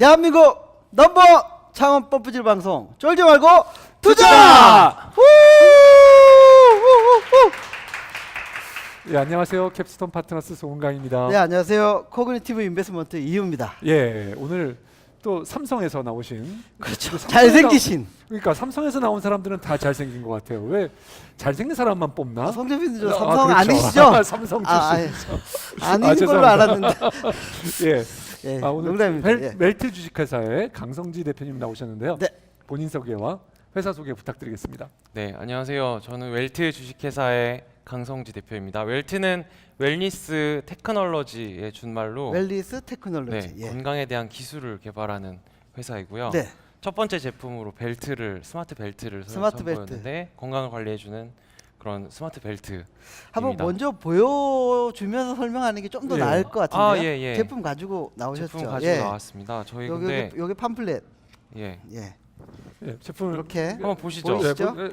대한민국 넘버 창원 펌프질 방송 쫄지 말고 투자! 예, 안녕하세요. 캡스톤 파트너스 송은강입니다. 네, 안녕하세요. 코그니티브 인베스트먼트 이유입니다. 예, 오늘 또 삼성에서 나오신 그렇죠. 잘생기신. 그러니까 삼성에서 나온 사람들은 다 잘생긴 것 같아요. 왜 잘생긴 사람만 뽑나? 송 대표님 저 아, 삼성 그렇죠. 아니시죠? 삼성 출신. 아닌 걸로 죄송합니다. 알았는데. 예. 예, 오늘 농담입니다. 예. 멜트 주식회사의 강성지 대표님 나오셨는데요. 네. 본인 소개와 회사 소개 부탁드리겠습니다. 네, 안녕하세요. 저는 웰트 주식회사의 강성지 대표입니다. 웰트는 웰니스 테크놀로지의 준말로 웰리스 테크놀로지. 네, 건강에 대한 기술을 개발하는 회사이고요. 네. 첫 번째 제품으로 벨트를 스마트 벨트를 스마트 벨트. 선보였는데 건강을 관리해주는 그런 스마트 벨트. 한번 먼저 보여주면서 설명하는 게 좀 더 예. 나을 것 같은데요. 아, 예, 예. 제품 가지고 나오셨죠? 제품 가지고 예. 나왔습니다. 저희 여기 근데 여기 팜플렛. 예, 예. 예, 제품을 이렇게. 한번 보시죠. 보이시죠? 예,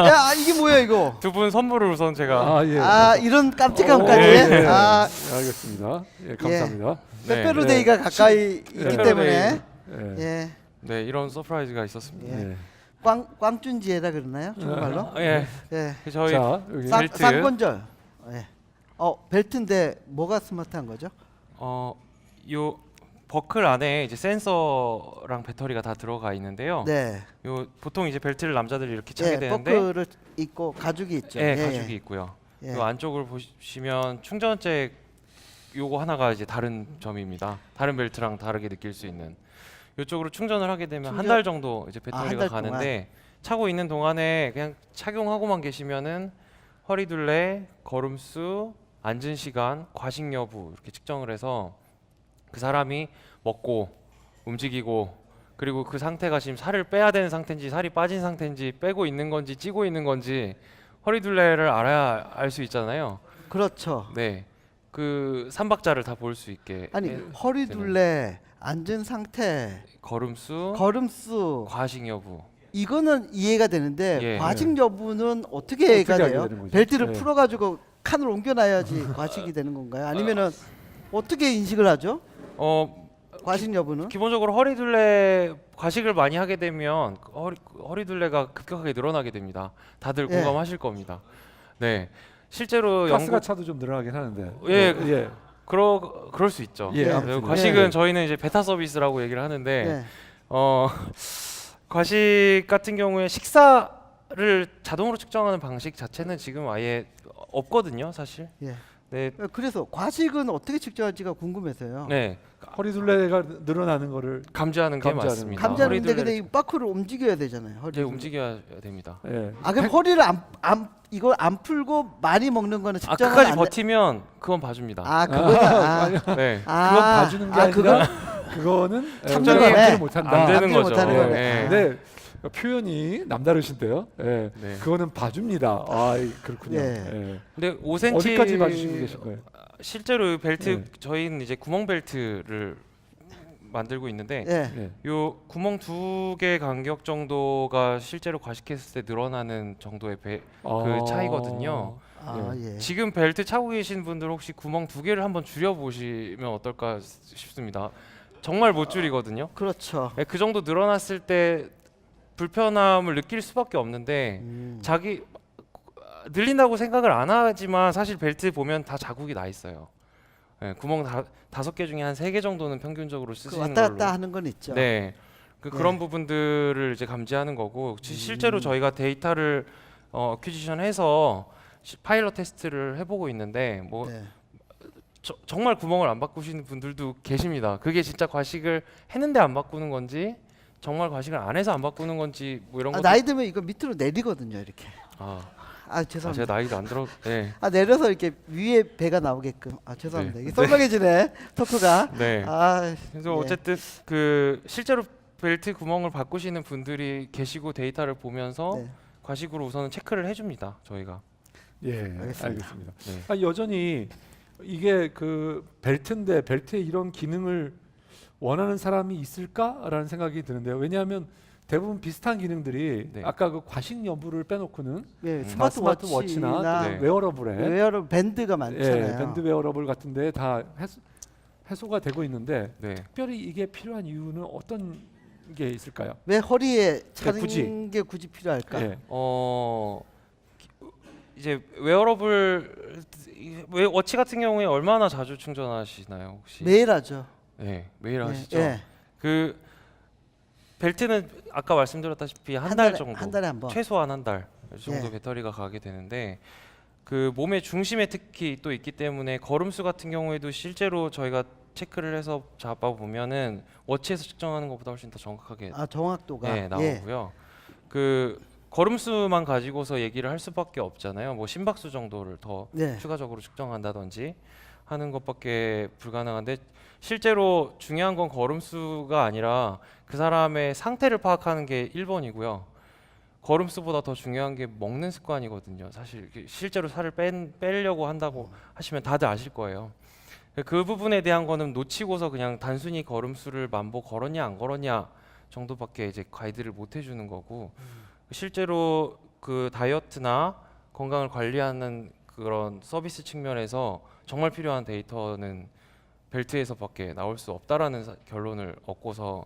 야, 이게 뭐야 이거? 두 분 선물을 우선 제가 아, 예. 아, 이런 깜찍함까지. 예, 아, 알겠습니다. 예, 감사합니다. 네. 페페로데이가 가까이 있기 페페로데이. 때문에. 예. 예. 네, 이런 서프라이즈가 있었습니다. 예. 예. 꽝준지에다 그러나요? 중국말로? 아, 예. 예. 저희 자, 여기 벨트. 쌍권절. 예. 벨트인데 뭐가 스마트한 거죠? 요 버클 안에 이제 센서랑 배터리가 다 들어가 있는데요. 네. 요 보통 이제 벨트를 남자들이 이렇게 차게 예, 되는데, 버클을 있고 가죽이 있죠. 예, 가죽이 있고요. 예. 요 안쪽을 보시면 충전잭 요거 하나가 이제 다른 점입니다. 다른 벨트랑 다르게 느낄 수 있는. 요쪽으로 충전을 하게 되면 한 달 정도 이제 한 배터리가 달 가는데 차고 있는 동안에 그냥 착용하고만 계시면은 허리둘레, 걸음수, 앉은 시간, 과식 여부 이렇게 측정을 해서 그 사람이 먹고 움직이고 그리고 그 상태가 지금 살을 빼야 되는 상태인지 살이 빠진 상태인지 빼고 있는 건지 찌고 있는 건지 허리둘레를 알아야 알 수 있잖아요. 그렇죠. 네, 그 삼박자를 다 볼 수 있게. 아니, 허리둘레, 앉은 상태, 걸음수, 걸음수 과식 여부. 이거는 이해가 되는데 예. 과식 여부는 어떻게 해가 어떻게 돼요? 하게 되는 거죠? 벨트를 예. 풀어가지고 칸을 옮겨놔야지 과식이 되는 건가요? 아니면은 어떻게 인식을 하죠? 과식 여부는? 기본적으로 허리둘레 과식을 많이 하게 되면 허리둘레가 급격하게 늘어나게 됩니다. 다들 예. 공감하실 겁니다. 네, 실제로 가스가 연구 차도 좀 늘어나긴 하는데. 예, 예. 그럴 수 있죠. 예, 네. 아무튼. 과식은 예. 저희는 이제 베타 서비스라고 얘기를 하는데 네. 과식 같은 경우에 식사를 자동으로 측정하는 방식 자체는 지금 아예 없거든요, 사실. 예. 네, 그래서 과식은 어떻게 측정할지가 궁금해서요. 네, 허리둘레가 늘어나는 거를 감지하는 게 감지하는 맞습니다. 감지하는데 허리둘레를 근데 이 바크를 움직여야 되잖아요. 이제 허리를. 움직여야 됩니다. 예. 아, 그럼 허리를 이걸 안 풀고 많이 먹는 거는 아, 측정은 끝까지 안 돼? 버티면 그건 봐줍니다. 아, 그거는 네. 그건 봐주는 게 아니라 그거는 참는 거네. 감지를 못한다. 안 되는 감지 거죠. 못하는 거네. 네. 근데 표현이 남다르신데요. 예. 네. 그거는 봐줍니다. 아, 그렇군요. 예. 예. 근데 5cm 어디까지 봐주시고 계신 거예요? 실제로 벨트 네. 저희는 이제 구멍 벨트를 만들고 있는데 예. 예. 요 구멍 2개 간격 정도가 실제로 과식했을 때 늘어나는 정도의 그 차이거든요. 아, 예. 지금 벨트 차고 계신 분들 혹시 구멍 2개를 한번 줄여 보시면 어떨까 싶습니다. 정말 못 줄이거든요. 그렇죠. 네, 그 정도 늘어났을 때 불편함을 느낄 수밖에 없는데 자기 늘린다고 생각을 안 하지만 사실 벨트 보면 다 자국이 나 있어요. 네, 구멍 5개 중에 한 3개 정도는 평균적으로 그 쓰시는 왔다 걸로. 갔다 하는 건 있죠. 네, 그런 부분들을 이제 감지하는 거고 실제로 저희가 데이터를 어퀴지션해서 파일럿 테스트를 해보고 있는데 뭐 네. 정말 구멍을 안 바꾸시는 분들도 계십니다. 그게 진짜 과식을 했는데 안 바꾸는 건지 정말 과식을 안 해서 안 바꾸는 건지 뭐 이런 아, 것도 나이 들면 이거 밑으로 내리거든요, 이렇게. 아, 죄송합니다. 제가 나이도 안 들어. 네. 내려서 이렇게 위에 배가 나오게끔. 아, 죄송합니다. 네. 이게 썰렁해지네. 토크가. 네. 아, 그래서 예. 어쨌든 그 실제로 벨트 구멍을 바꾸시는 분들이 계시고 데이터를 보면서 네. 과식으로 우선은 체크를 해줍니다. 저희가. 예, 알겠습니다. 알겠습니다. 네. 아, 여전히 이게 그 벨트인데 벨트에 이런 기능을 원하는 사람이 있을까라는 생각이 드는데요. 왜냐하면 대부분 비슷한 기능들이 네. 아까 그 과식 여부를 빼놓고는 예, 스마트워치나 스마트워치나 웨어러블에 웨어러블 밴드가 많잖아요. 예, 밴드 웨어러블 같은데 다 해소가 되고 있는데 네. 특별히 이게 필요한 이유는 어떤 게 있을까요? 왜 허리에 차는 굳이. 게 굳이 필요할까? 예. 이제 웨어러블 워치 같은 경우에 얼마나 자주 충전하시나요, 혹시? 매일 하죠. 네, 매일 예, 하시죠. 예. 그 벨트는 아까 말씀드렸다시피 한 달 정도, 한 달에 한 번. 최소한 한 달 정도 예. 배터리가 가게 되는데 그 몸의 중심에 특히 또 있기 때문에 걸음수 같은 경우에도 실제로 저희가 체크를 해서 잡아 보면은 워치에서 측정하는 것보다 훨씬 더 정확하게 아 정확도가. 네, 나오고요. 그 걸음수만 가지고서 얘기를 할 수밖에 없잖아요. 뭐 심박수 정도를 더 네. 추가적으로 측정한다든지 하는 것밖에 불가능한데 실제로 중요한 건 걸음수가 아니라 그 사람의 상태를 파악하는 게 1번이고요. 걸음수보다 더 중요한 게 먹는 습관이거든요. 사실 이게 실제로 살을 빼려고 한다고 하시면 다들 아실 거예요. 그 부분에 대한 거는 놓치고서 그냥 단순히 걸음수를 만보 걸었냐 안 걸었냐 정도밖에 이제 가이드를 못 해주는 거고 실제로 그 다이어트나 건강을 관리하는 그런 서비스 측면에서 정말 필요한 데이터는 벨트에서밖에 나올 수 없다라는 결론을 얻고서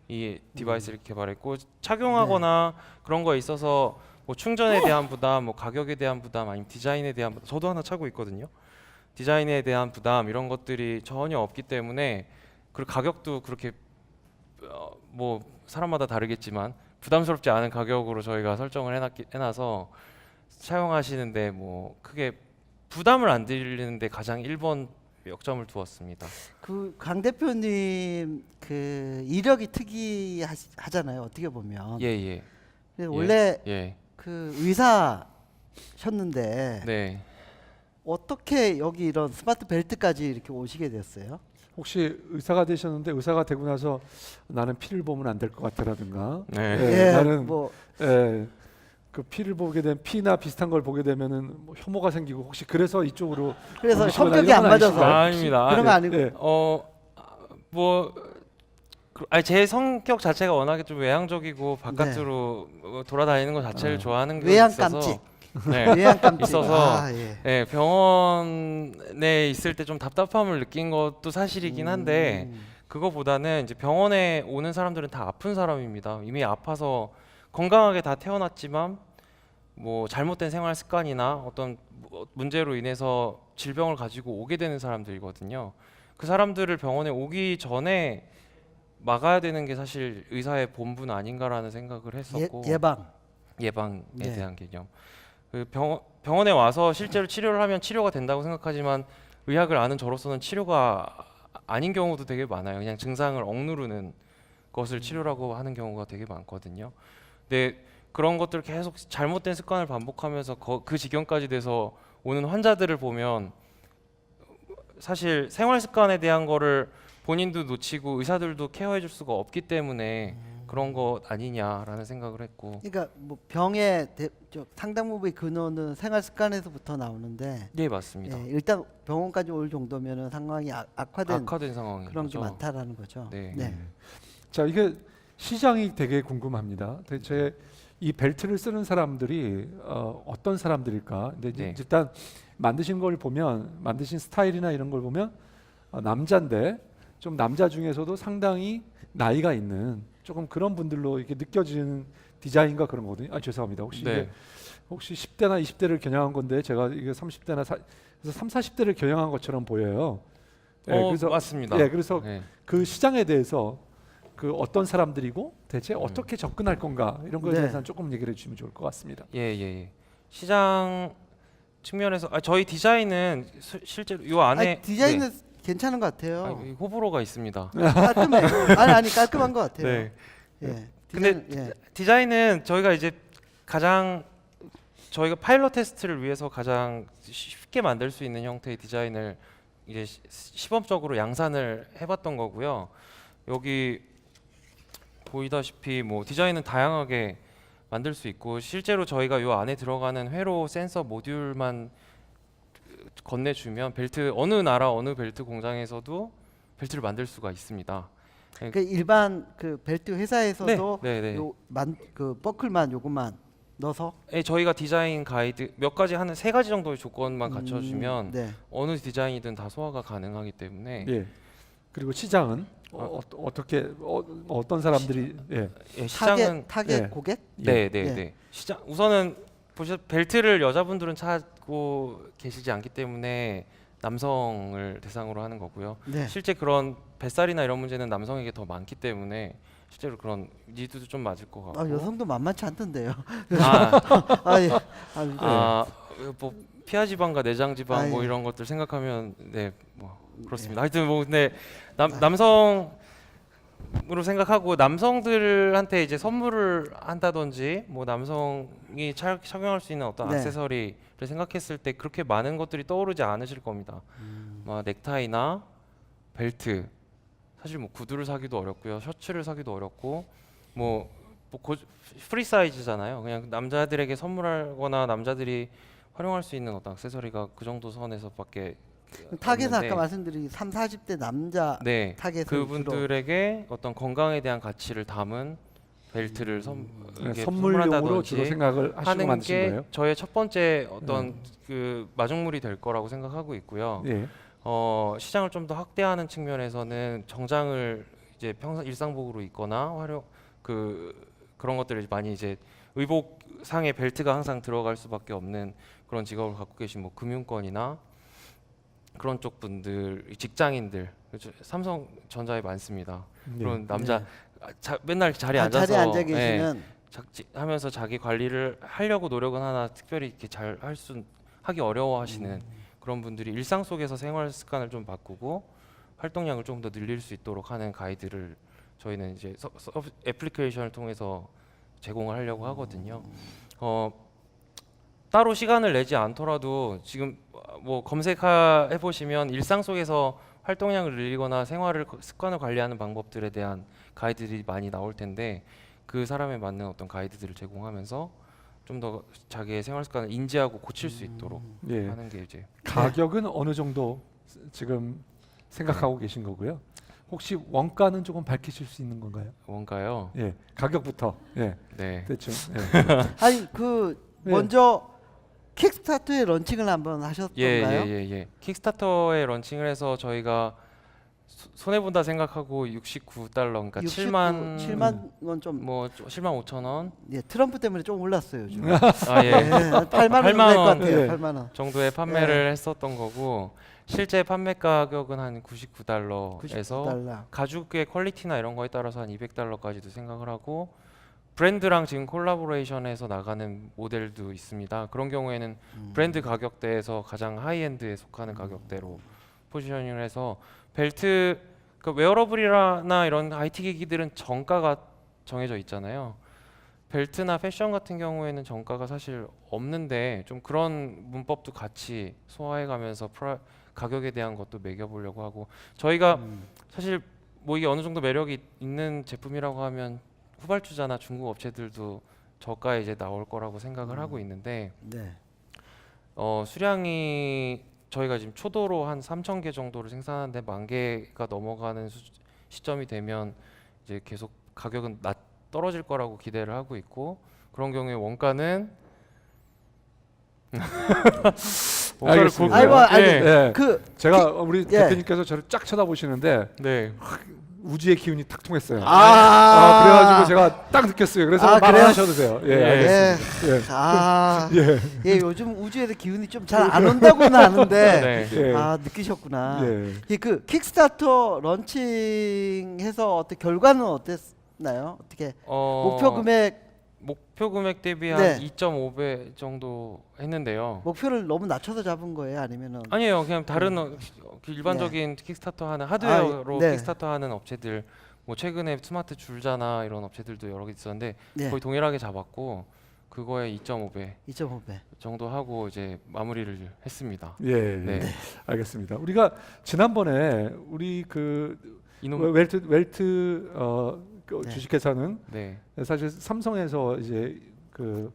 이 디바이스를 개발했고 착용하거나 그런 거에 있어서 뭐 충전에 대한 부담, 뭐 가격에 대한 부담, 아니면 디자인에 대한 부담, 저도 하나 차고 있거든요. 디자인에 대한 부담 이런 것들이 전혀 없기 때문에 그리고 가격도 그렇게 뭐 사람마다 다르겠지만 부담스럽지 않은 가격으로 저희가 설정을 해놔서 사용하시는데 뭐 크게 부담을 안 드리는데 가장 1번 역점을 두었습니다. 그 강 대표님 그 이력이 특이하잖아요. 어떻게 보면. 예. 근데 원래 예. 그 의사셨는데 네. 어떻게 여기 이런 스마트 벨트까지 이렇게 오시게 됐어요? 혹시 의사가 되셨는데 의사가 되고 나서 나는 피를 보면 안 될 것 같다라든가 네. 예, 나는 뭐 그 피를 보게 되면 피나 비슷한 걸 보게 되면은 뭐 혐오가 생기고 혹시 그래서 이쪽으로 그래서 옮기시거나 성격이 이런 안 건 맞아서 아니실까요? 아닙니다. 그런 거 아니고 예. 제 성격 자체가 워낙에 좀 외향적이고 바깥으로 돌아다니는 것 자체를 좋아하는 게 외양 있어서 깜찍. 네. 외양 깜찍. 있어서 아, 예. 네, 병원에 있을 때 좀 답답함을 느낀 것도 사실이긴 한데 그거보다는 이제 병원에 오는 사람들은 다 아픈 사람입니다. 이미 아파서 건강하게 다 태어났지만 뭐 잘못된 생활 습관이나 어떤 문제로 인해서 질병을 가지고 오게 되는 사람들이거든요. 그 사람들을 병원에 오기 전에 막아야 되는 게 사실 의사의 본분 아닌가라는 생각을 했었고 예방에 네. 대한 개념. 그 병원에 와서 실제로 치료를 하면 치료가 된다고 생각하지만 의학을 아는 저로서는 치료가 아닌 경우도 되게 많아요. 그냥 증상을 억누르는 것을 치료라고 하는 경우가 되게 많거든요. 근데 그런 것들 계속 잘못된 습관을 반복하면서 그 지경까지 돼서 오는 환자들을 보면 사실 생활 습관에 대한 거를 본인도 놓치고 의사들도 케어해 줄 수가 없기 때문에 그런 것 아니냐라는 생각을 했고. 그러니까 뭐 병의 상당 부분의 근원은 생활 습관에서부터 나오는데 네, 맞습니다. 예, 일단 병원까지 올 정도면은 상황이 악화된 상황인 그런 거죠. 게 많다라는 거죠. 네. 자, 이게 시장이 되게 궁금합니다. 대체 이 벨트를 쓰는 사람들이 어떤 사람들일까? 근데 네. 일단 만드신 걸 보면 만드신 스타일이나 이런 걸 보면 남자인데 좀 남자 중에서도 상당히 나이가 있는 조금 그런 분들로 이렇게 느껴지는 디자인과 그런 거거든요. 아, 죄송합니다. 혹시 네. 이게 혹시 10대나 20대를 겨냥한 건데 제가 이게 30대나 그래서 3, 40대를 겨냥한 것처럼 보여요. 그래서 맞습니다. 예, 그래서 네. 그 시장에 대해서 그 어떤 사람들이고 대체 어떻게 접근할 건가 이런 거에 네. 대해서는 조금 얘기를 해주시면 좋을 것 같습니다. 예. 시장 측면에서 저희 디자인은 실제로 요 안에 아니, 디자인은 괜찮은 것 같아요. 이 호불호가 있습니다. 깔끔해. 아니 깔끔한 것 같아요. 네. 예. 근데 디자인, 예. 디자인은 저희가 이제 저희가 파일럿 테스트를 위해서 가장 쉽게 만들 수 있는 형태의 디자인을 이제 시범적으로 양산을 해봤던 거고요. 여기 보이다시피 뭐 디자인은 다양하게 만들 수 있고 실제로 저희가 요 안에 들어가는 회로 센서 모듈만 건네주면 벨트 어느 나라 어느 벨트 공장에서도 벨트를 만들 수가 있습니다. 그 일반 그 벨트 회사에서도 네. 그 버클만 요것만 넣어서 저희가 디자인 가이드 몇 가지 한 3가지 정도의 조건만 갖춰주면 네. 어느 디자인이든 다 소화가 가능하기 때문에 예. 그리고 시장은 어떻게 어떤 사람들이 예. 예, 시장은 타겟 예. 고객? 네, 네, 예. 네. 시장 우선은 벨트를 여자분들은 찾고 계시지 않기 때문에 남성을 대상으로 하는 거고요. 네. 실제 그런 뱃살이나 이런 문제는 남성에게 더 많기 때문에 실제로 그런 니드도 좀 맞을 것 같고. 아, 여성도 만만치 않던데요. 아, 아, 예. 아, 뭐 피하 지방과 내장 지방 뭐 아, 예. 이런 것들 생각하면 네, 뭐 그렇습니다. 하여튼 뭐 근데 남성으로 생각하고 남성들한테 이제 선물을 한다든지 뭐 남성이 착용할 수 있는 어떤 네. 액세서리를 생각했을 때 그렇게 많은 것들이 떠오르지 않으실 겁니다. 뭐 넥타이나 벨트, 사실 뭐 구두를 사기도 어렵고요, 셔츠를 사기도 어렵고 뭐 프리 사이즈잖아요. 그냥 남자들에게 선물하거나 남자들이 활용할 수 있는 어떤 액세서리가 그 정도 선에서밖에 타겟은 없는데, 아까 말씀드린 3, 40대 남자 네, 타겟을 그분들에게 어떤 건강에 대한 가치를 담은 벨트를 이렇게 선물용으로 선물한다든지 주로 생각을 하시고 하는 만드신 게 거예요? 저의 첫 번째 어떤 그 마중물이 될 거라고 생각하고 있고요. 예. 시장을 좀 더 확대하는 측면에서는 정장을 이제 평상 일상복으로 입거나 그런 것들을 많이 이제 의복상의 벨트가 항상 들어갈 수밖에 없는 그런 직업을 갖고 계신 뭐 금융권이나 그런 쪽 분들, 직장인들, 그렇죠. 삼성전자에 많습니다. 네. 그런 남자 네. 맨날 자리에 앉아서 자리에 앉아 예, 계시는 하면서 자기 관리를 하려고 노력은 하나 특별히 이렇게 잘 하기 어려워하시는 그런 분들이 일상 속에서 생활 습관을 좀 바꾸고 활동량을 조금 더 늘릴 수 있도록 하는 가이드를 저희는 이제 애플리케이션을 통해서 제공을 하려고 하거든요. 따로 시간을 내지 않더라도 지금 뭐 검색해 보시면 일상 속에서 활동량을 늘리거나 습관을 관리하는 방법들에 대한 가이드들이 많이 나올 텐데 그 사람에 맞는 어떤 가이드들을 제공하면서 좀 더 자기의 생활 습관을 인지하고 고칠 수 있도록 예. 하는 게 이제 가격은 어느 정도 지금 생각하고 계신 거고요. 혹시 원가는 조금 밝히실 수 있는 건가요? 뭔가요? 예, 가격부터. 예, 네. 대충. 예. 아니 네. 먼저 킥스타터의 런칭을 한번 하셨던가요? 예. 킥스타터에 런칭을 해서 저희가 손해 본다 생각하고 69달러, 그러니까 7만 원 좀 뭐 7만 5천 원 예, 트럼프 때문에 좀 올랐어요, 요즘. 예, 예. 8만 원 8만 될것 원. 같아요. 예. 8만 원. 정도의 판매를 했었던 거고 실제 판매 가격은 한 99달러에서 99달러. 가죽의 퀄리티나 이런 거에 따라서 한 200달러까지도 생각을 하고 브랜드랑 지금 콜라보레이션해서 나가는 모델도 있습니다. 그런 경우에는 브랜드 가격대에서 가장 하이엔드에 속하는 가격대로 포지셔닝을 해서 벨트, 그 웨어러블이나 이런 IT 기기들은 정가가 정해져 있잖아요. 벨트나 패션 같은 경우에는 정가가 사실 없는데 좀 그런 문법도 같이 소화해가면서 가격에 대한 것도 매겨보려고 하고 저희가 사실 뭐 이게 어느 정도 매력이 있는 제품이라고 하면 후발주자나 중국 업체들도 저가에 이제 나올 거라고 생각을 하고 있는데 네. 수량이 저희가 지금 초도로 한 3,000개 정도를 생산하는데 10,000개가 넘어가는 시점이 되면 이제 계속 가격은 떨어질 거라고 기대를 하고 있고 그런 경우에 원가는 알겠습니다. 아이고, 예. 그 제가 우리 예. 대표님께서 저를 쫙 쳐다보시는데 네. 우주의 기운이 탁 통했어요. 아, 그래가지고 제가 딱 느꼈어요. 그래서 말 안 그래요? 하셔도 돼요. 예, 예. 알겠습니다. 예. 아, 예. 예, 요즘 우주에서 기운이 좀 잘 안 온다고는 아는데 네. 예. 아, 느끼셨구나. 예. 예, 그 킥스타터 런칭해서 어떻게 결과는 어땠나요? 어떻게 목표 금액 대비 네. 한 2.5배 정도 했는데요. 목표를 너무 낮춰서 잡은 거예요? 아니면은 아니에요. 그냥 다른 일반적인 킥스타터 하는 하드웨어로 네. 킥스타터 하는 업체들 뭐 최근에 스마트 줄자나 이런 업체들도 여러 개 있었는데 네. 거의 동일하게 잡았고 그거에 2.5배 2.5배. 정도 하고 이제 마무리를 했습니다. 예, 네. 알겠습니다. 우리가 지난번에 우리 그 이놈 웰트 네. 주식회사는 네. 사실 삼성에서 이제 그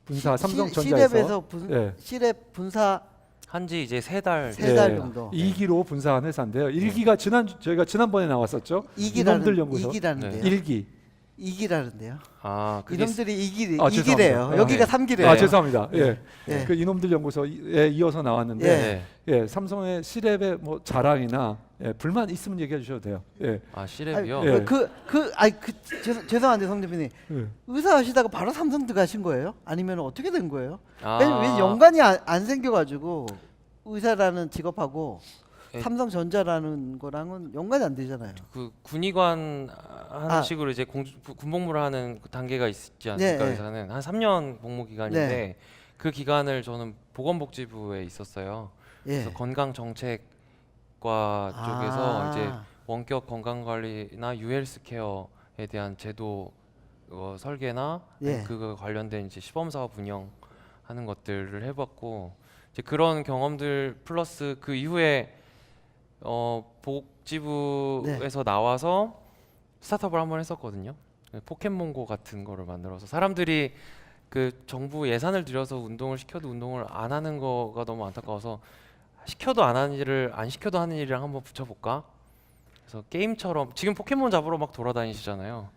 분사 삼성전자에서 시랩에서 예. 시랩 분사 한지 이제 3달 세 달 정도. 2기로 분사한 회사인데요. 1기가 저희가 지난번에 나왔었죠. 이놈들 연구소. 이기라는데요. 1기. 이기라는데요. 그게 이놈들이 죄송합니다. 이기래요. 여기가 네. 3기래요. 죄송합니다. 예. 예. 그 이놈들 연구소에 이어서 나왔는데 예. 네. 예, 삼성의 시랩의 뭐 자랑이나 예, 불만 있으면 얘기해 주셔도 돼요. 예. 아 시랩이요? 아니, 예. 죄송한데 성 대표님 예. 의사 하시다가 바로 삼성 들어가신 거예요? 아니면 어떻게 된 거예요? 아, 왜냐면 연관이 안 생겨가지고 의사라는 직업하고 예. 삼성전자라는 거랑은 연관이 안 되잖아요. 그 군의관 하는 아. 식으로 이제 군복무를 하는 그 단계가 있지 네, 않습니까? 네. 의사는 한 3년 복무 기간인데 네. 그 기간을 저는 보건복지부에 있었어요. 예. 그래서 건강정책과 쪽에서 이제 원격 건강관리나 유헬스케어에 대한 제도 설계나 예. 그거 관련된 이제 시범사업 운영하는 것들을 해봤고 이제 그런 경험들 플러스 그 이후에 복지부에서 나와서 스타트업을 한번 했었거든요. 포켓몬고 같은 거를 만들어서 사람들이 그 정부 예산을 들여서 운동을 시켜도 운동을 안 하는 거가 너무 안타까워서 시켜도 안 하는 일을 안 시켜도 하는 일이랑 한번 붙여볼까? 그래서 게임처럼 지금 포켓몬 잡으러 막 돌아다니시잖아요.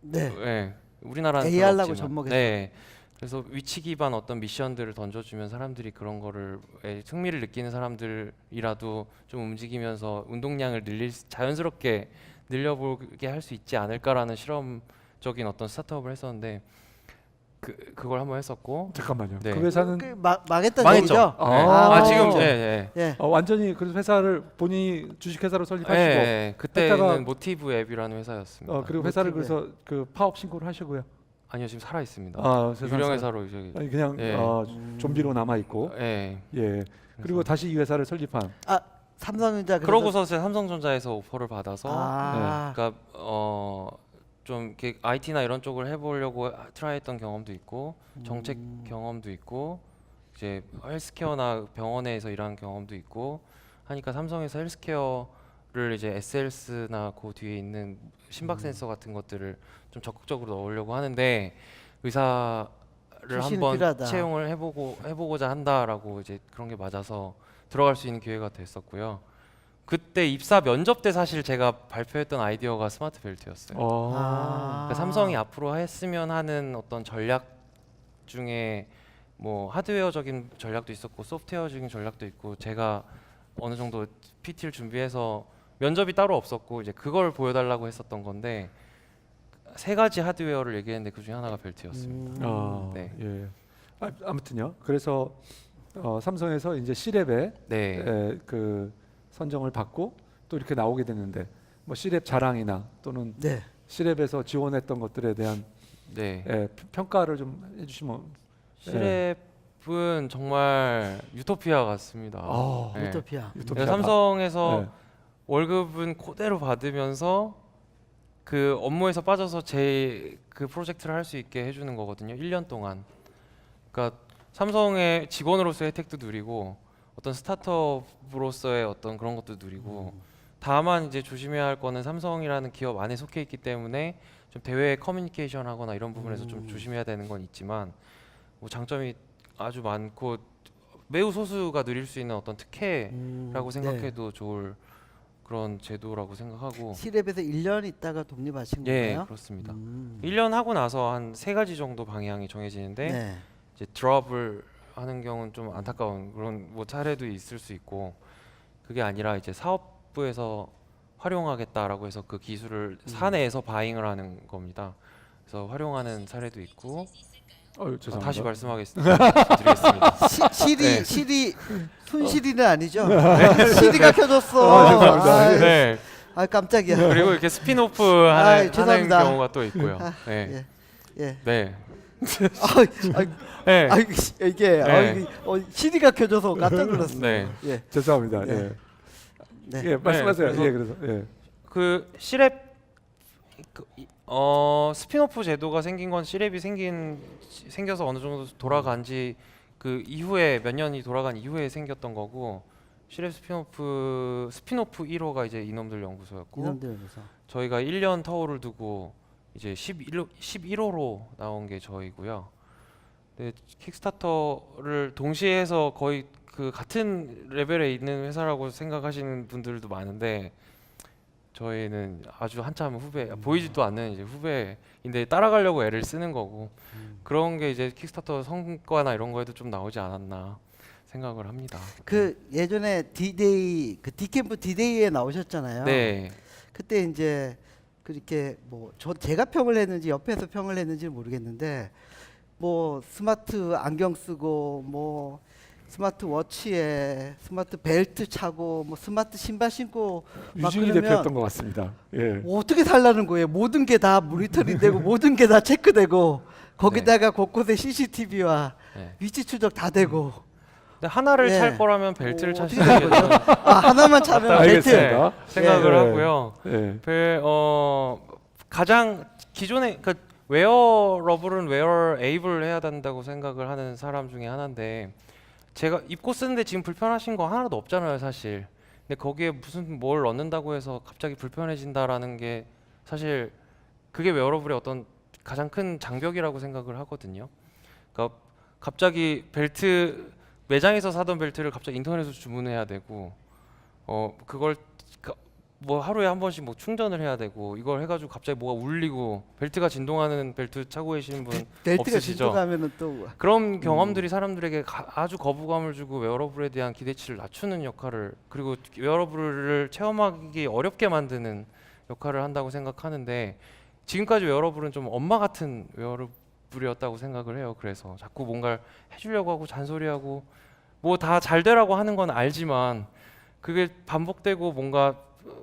네. 네, 우리나라는 AI 별로 하려고 없지만. 접목해서. 네. 그래서 위치 기반 어떤 미션들을 던져주면 사람들이 그런 거를 흥미를 느끼는 사람들이라도 좀 움직이면서 운동량을 자연스럽게 늘려보게 할 수 있지 않을까라는 실험적인 어떤 스타트업을 했었는데 그걸 한번 했었고 잠깐만요. 네. 그 회사는 망했던 망했죠. 얘기죠? 네. 아, 지금 예. 완전히 그 회사를 본인이 주식회사로 설립하시고 그때는 했다가- 모티브 앱이라는 회사였습니다. 그리고 회사를 모티브에. 그래서 그 파업 신고를 하시고요. 아니요 지금 살아 있습니다. 세상 유령 사- 회사로 이제 아니 그냥 예. 좀비로 남아 있고. 예. 예. 그리고 다시 이 회사를 설립한. 삼성전자 그러고서 제가 삼성전자에서 오퍼를 받아서 그러니까 좀 이렇게 IT나 이런 쪽을 해보려고 트라이했던 경험도 있고 정책 경험도 있고 이제 헬스케어나 병원에서 일하는 경험도 있고 하니까 삼성에서 헬스케어를 이제 SLS나 그 뒤에 있는 심박 센서 같은 것들을 좀 적극적으로 넣으려고 하는데 의사를 출신이 한번 필요하다. 채용을 해보고자 한다라고 이제 그런 게 맞아서 들어갈 수 있는 기회가 됐었고요. 그때 입사 면접 때 사실 제가 발표했던 아이디어가 스마트 벨트였어요. 그러니까 삼성이 앞으로 했으면 하는 어떤 전략 중에 뭐 하드웨어적인 전략도 있었고 소프트웨어적인 전략도 있고 제가 어느 정도 PT를 준비해서 면접이 따로 없었고 이제 그걸 보여달라고 했었던 건데 3가지 하드웨어를 얘기했는데 그 중에 하나가 벨트였습니다. 네. 예. 아무튼요. 그래서 삼성에서 이제 C랩에 네. 그 선정을 받고 또 이렇게 나오게 됐는데 뭐 C랩 자랑이나 또는 네. C랩에서 지원했던 것들에 대한 네. 평가를 좀 해주시면. C랩은 정말 유토피아 같습니다. 네. 유토피아. 그래서 삼성에서 네. 월급은 그대로 받으면서 그 업무에서 빠져서 제 그 프로젝트를 할 수 있게 해주는 거거든요. 1년 동안. 그러니까 삼성의 직원으로서의 혜택도 누리고 어떤 스타트업으로서의 어떤 그런 것도 누리고 다만 이제 조심해야 할 거는 삼성이라는 기업 안에 속해 있기 때문에 좀 대외 커뮤니케이션 하거나 이런 부분에서 좀 조심해야 되는 건 있지만 뭐 장점이 아주 많고 매우 소수가 누릴 수 있는 어떤 특혜라고 생각해도 좋을 그런 제도라고 생각하고 C랩에서 1년 있다가 독립하신 예 건가요? 그렇습니다. 1년 하고 나서 한 3가지 정도 방향이 정해지는데 네. 이제 드롭을 하는 경우는 좀 안타까운 그런 뭐 사례도 있을 수 있고 그게 아니라 이제 사업부에서 활용하겠다라고 해서 그 기술을 사내에서 바잉을 하는 겁니다. 그래서 활용하는 사례도 있고 죄송합니다. 다시 드리겠습니다. 네. CD 손CD는 아니죠? CD가 켜졌어. 죄송합니다. 네. 깜짝이야. 그리고 이렇게 스피노프 하는 죄송합니다. 경우가 또 있고요. 네. 예. 네. 네. 네. 이게 네. CD가 켜져서 깜짝 놀랐어요. 네. 예. 죄송합니다. 네. 예. 네. 예, 말씀하세요. 네, 예, 그래서 그 C랩 스피노프 제도가 생긴 건 C랩이 생겨서 어느 정도 돌아간 지 그 이후에 몇 년이 돌아간 이후에 생겼던 거고 C랩 스피노프 1호가 이제 이놈들 연구소였고 이놈들에서 저희가 1년 터울을 두고 이제 11호로 나온 게 저희고요. 근데 킥스타터를 동시에 해서 거의 그 같은 레벨에 있는 회사라고 생각하시는 분들도 많은데 저희는 아주 한참 후배 보이지도 않는 이제 후배인데 따라가려고 애를 쓰는 거고 그런 게 이제 킥스타터 성과나 이런 거에도 좀 나오지 않았나 생각을 합니다. 그 예전에 디데이 그 디캠프 디데이에 나오셨잖아요. 네. 그때 이제 그렇게 뭐 제가 평을 했는지 옆에서 평을 했는지 모르겠는데 뭐 스마트 안경 쓰고 뭐 스마트 워치에 스마트 벨트 차고 뭐 스마트 신발 신고 막 유진이 그러면 대표였던 것 같습니다. 예. 뭐 어떻게 살라는 거예요? 모든 게 다 모니터링되고 모든 게 다 체크되고 거기다가 곳곳에 CCTV와 네. 위치 추적 다 되고 근데 하나를 예. 찰 거라면 벨트를 어떻게 차시는 게 되는 거죠? 아 하나만 차면 벨트. 알겠습니다. 생각을 예. 하고요. 예. 가장 기존에 그 웨어러블은 웨어에이블 해야 된다고 생각을 하는 사람 중에 하나인데 제가 입고 쓰는데 지금 불편하신 거 하나도 없잖아요, 사실. 근데 거기에 무슨 뭘 넣는다고 해서 갑자기 불편해진다라는 게 사실 그게 웨어러블의 어떤 가장 큰 장벽이라고 생각을 하거든요. 그러니까 갑자기 벨트 매장에서 사던 벨트를 갑자기 인터넷으로 주문해야 되고 그걸 뭐 하루에 한 번씩 뭐 충전을 해야 되고 이걸 해가지고 갑자기 뭐가 울리고 벨트가 진동하는 벨트 차고 계시는 분 벨트가 없으시죠? 진동하면은 또 그런 경험들이 사람들에게 아주 거부감을 주고 웨어러블에 대한 기대치를 낮추는 역할을 그리고 웨어러블을 체험하기 어렵게 만드는 역할을 한다고 생각하는데 지금까지 웨어러블은 좀 엄마 같은 웨어러블이었다고 생각을 해요. 그래서 자꾸 뭔가를 해주려고 하고 잔소리하고 뭐 다 잘 되라고 하는 건 알지만 그게 반복되고 뭔가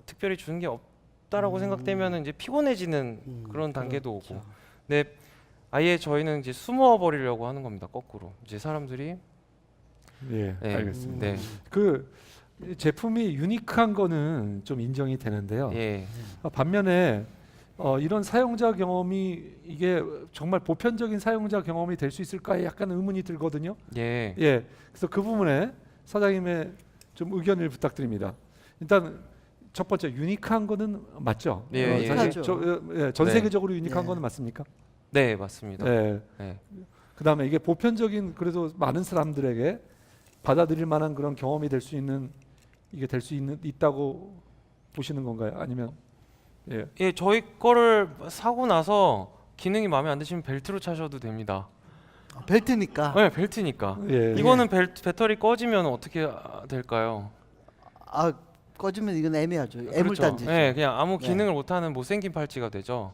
특별히 주는 게 없다라고 생각되면 이제 피곤해지는 그런 단계도 오고. 그렇죠. 근데 아예 저희는 이제 숨어 버리려고 하는 겁니다. 거꾸로 이제 사람들이 예. 네. 알겠습니다. 네, 그 제품이 유니크한 거는 좀 인정이 되는데요. 예, 반면에 이런 사용자 경험이 이게 정말 보편적인 사용자 경험이 될 수 있을까에 약간 의문이 들거든요. 예, 예. 그래서 그 부분에 사장님의 좀 의견을 부탁드립니다. 일단 첫 번째 유니크한 거는 맞죠? 예, 예. 사실 전 네. 세계적으로 유니크한 예. 거는 맞습니까? 네, 맞습니다. 예. 네. 그다음에 이게 보편적인 그래도 많은 사람들에게 받아들일 만한 그런 경험이 될 수 있는 이게 될 수 있다고 보시는 건가요? 아니면 예. 예, 저희 거를 사고 나서 기능이 마음에 안 드시면 벨트로 차셔도 됩니다. 벨트니까. 네, 벨트니까. 예. 이거는 배터리 꺼지면 어떻게 될까요? 아 꺼지면 이건 애매하죠. 그렇죠. 애물단지죠. 네, 그냥 아무 네. 기능을 못하는 못생긴 팔찌가 되죠.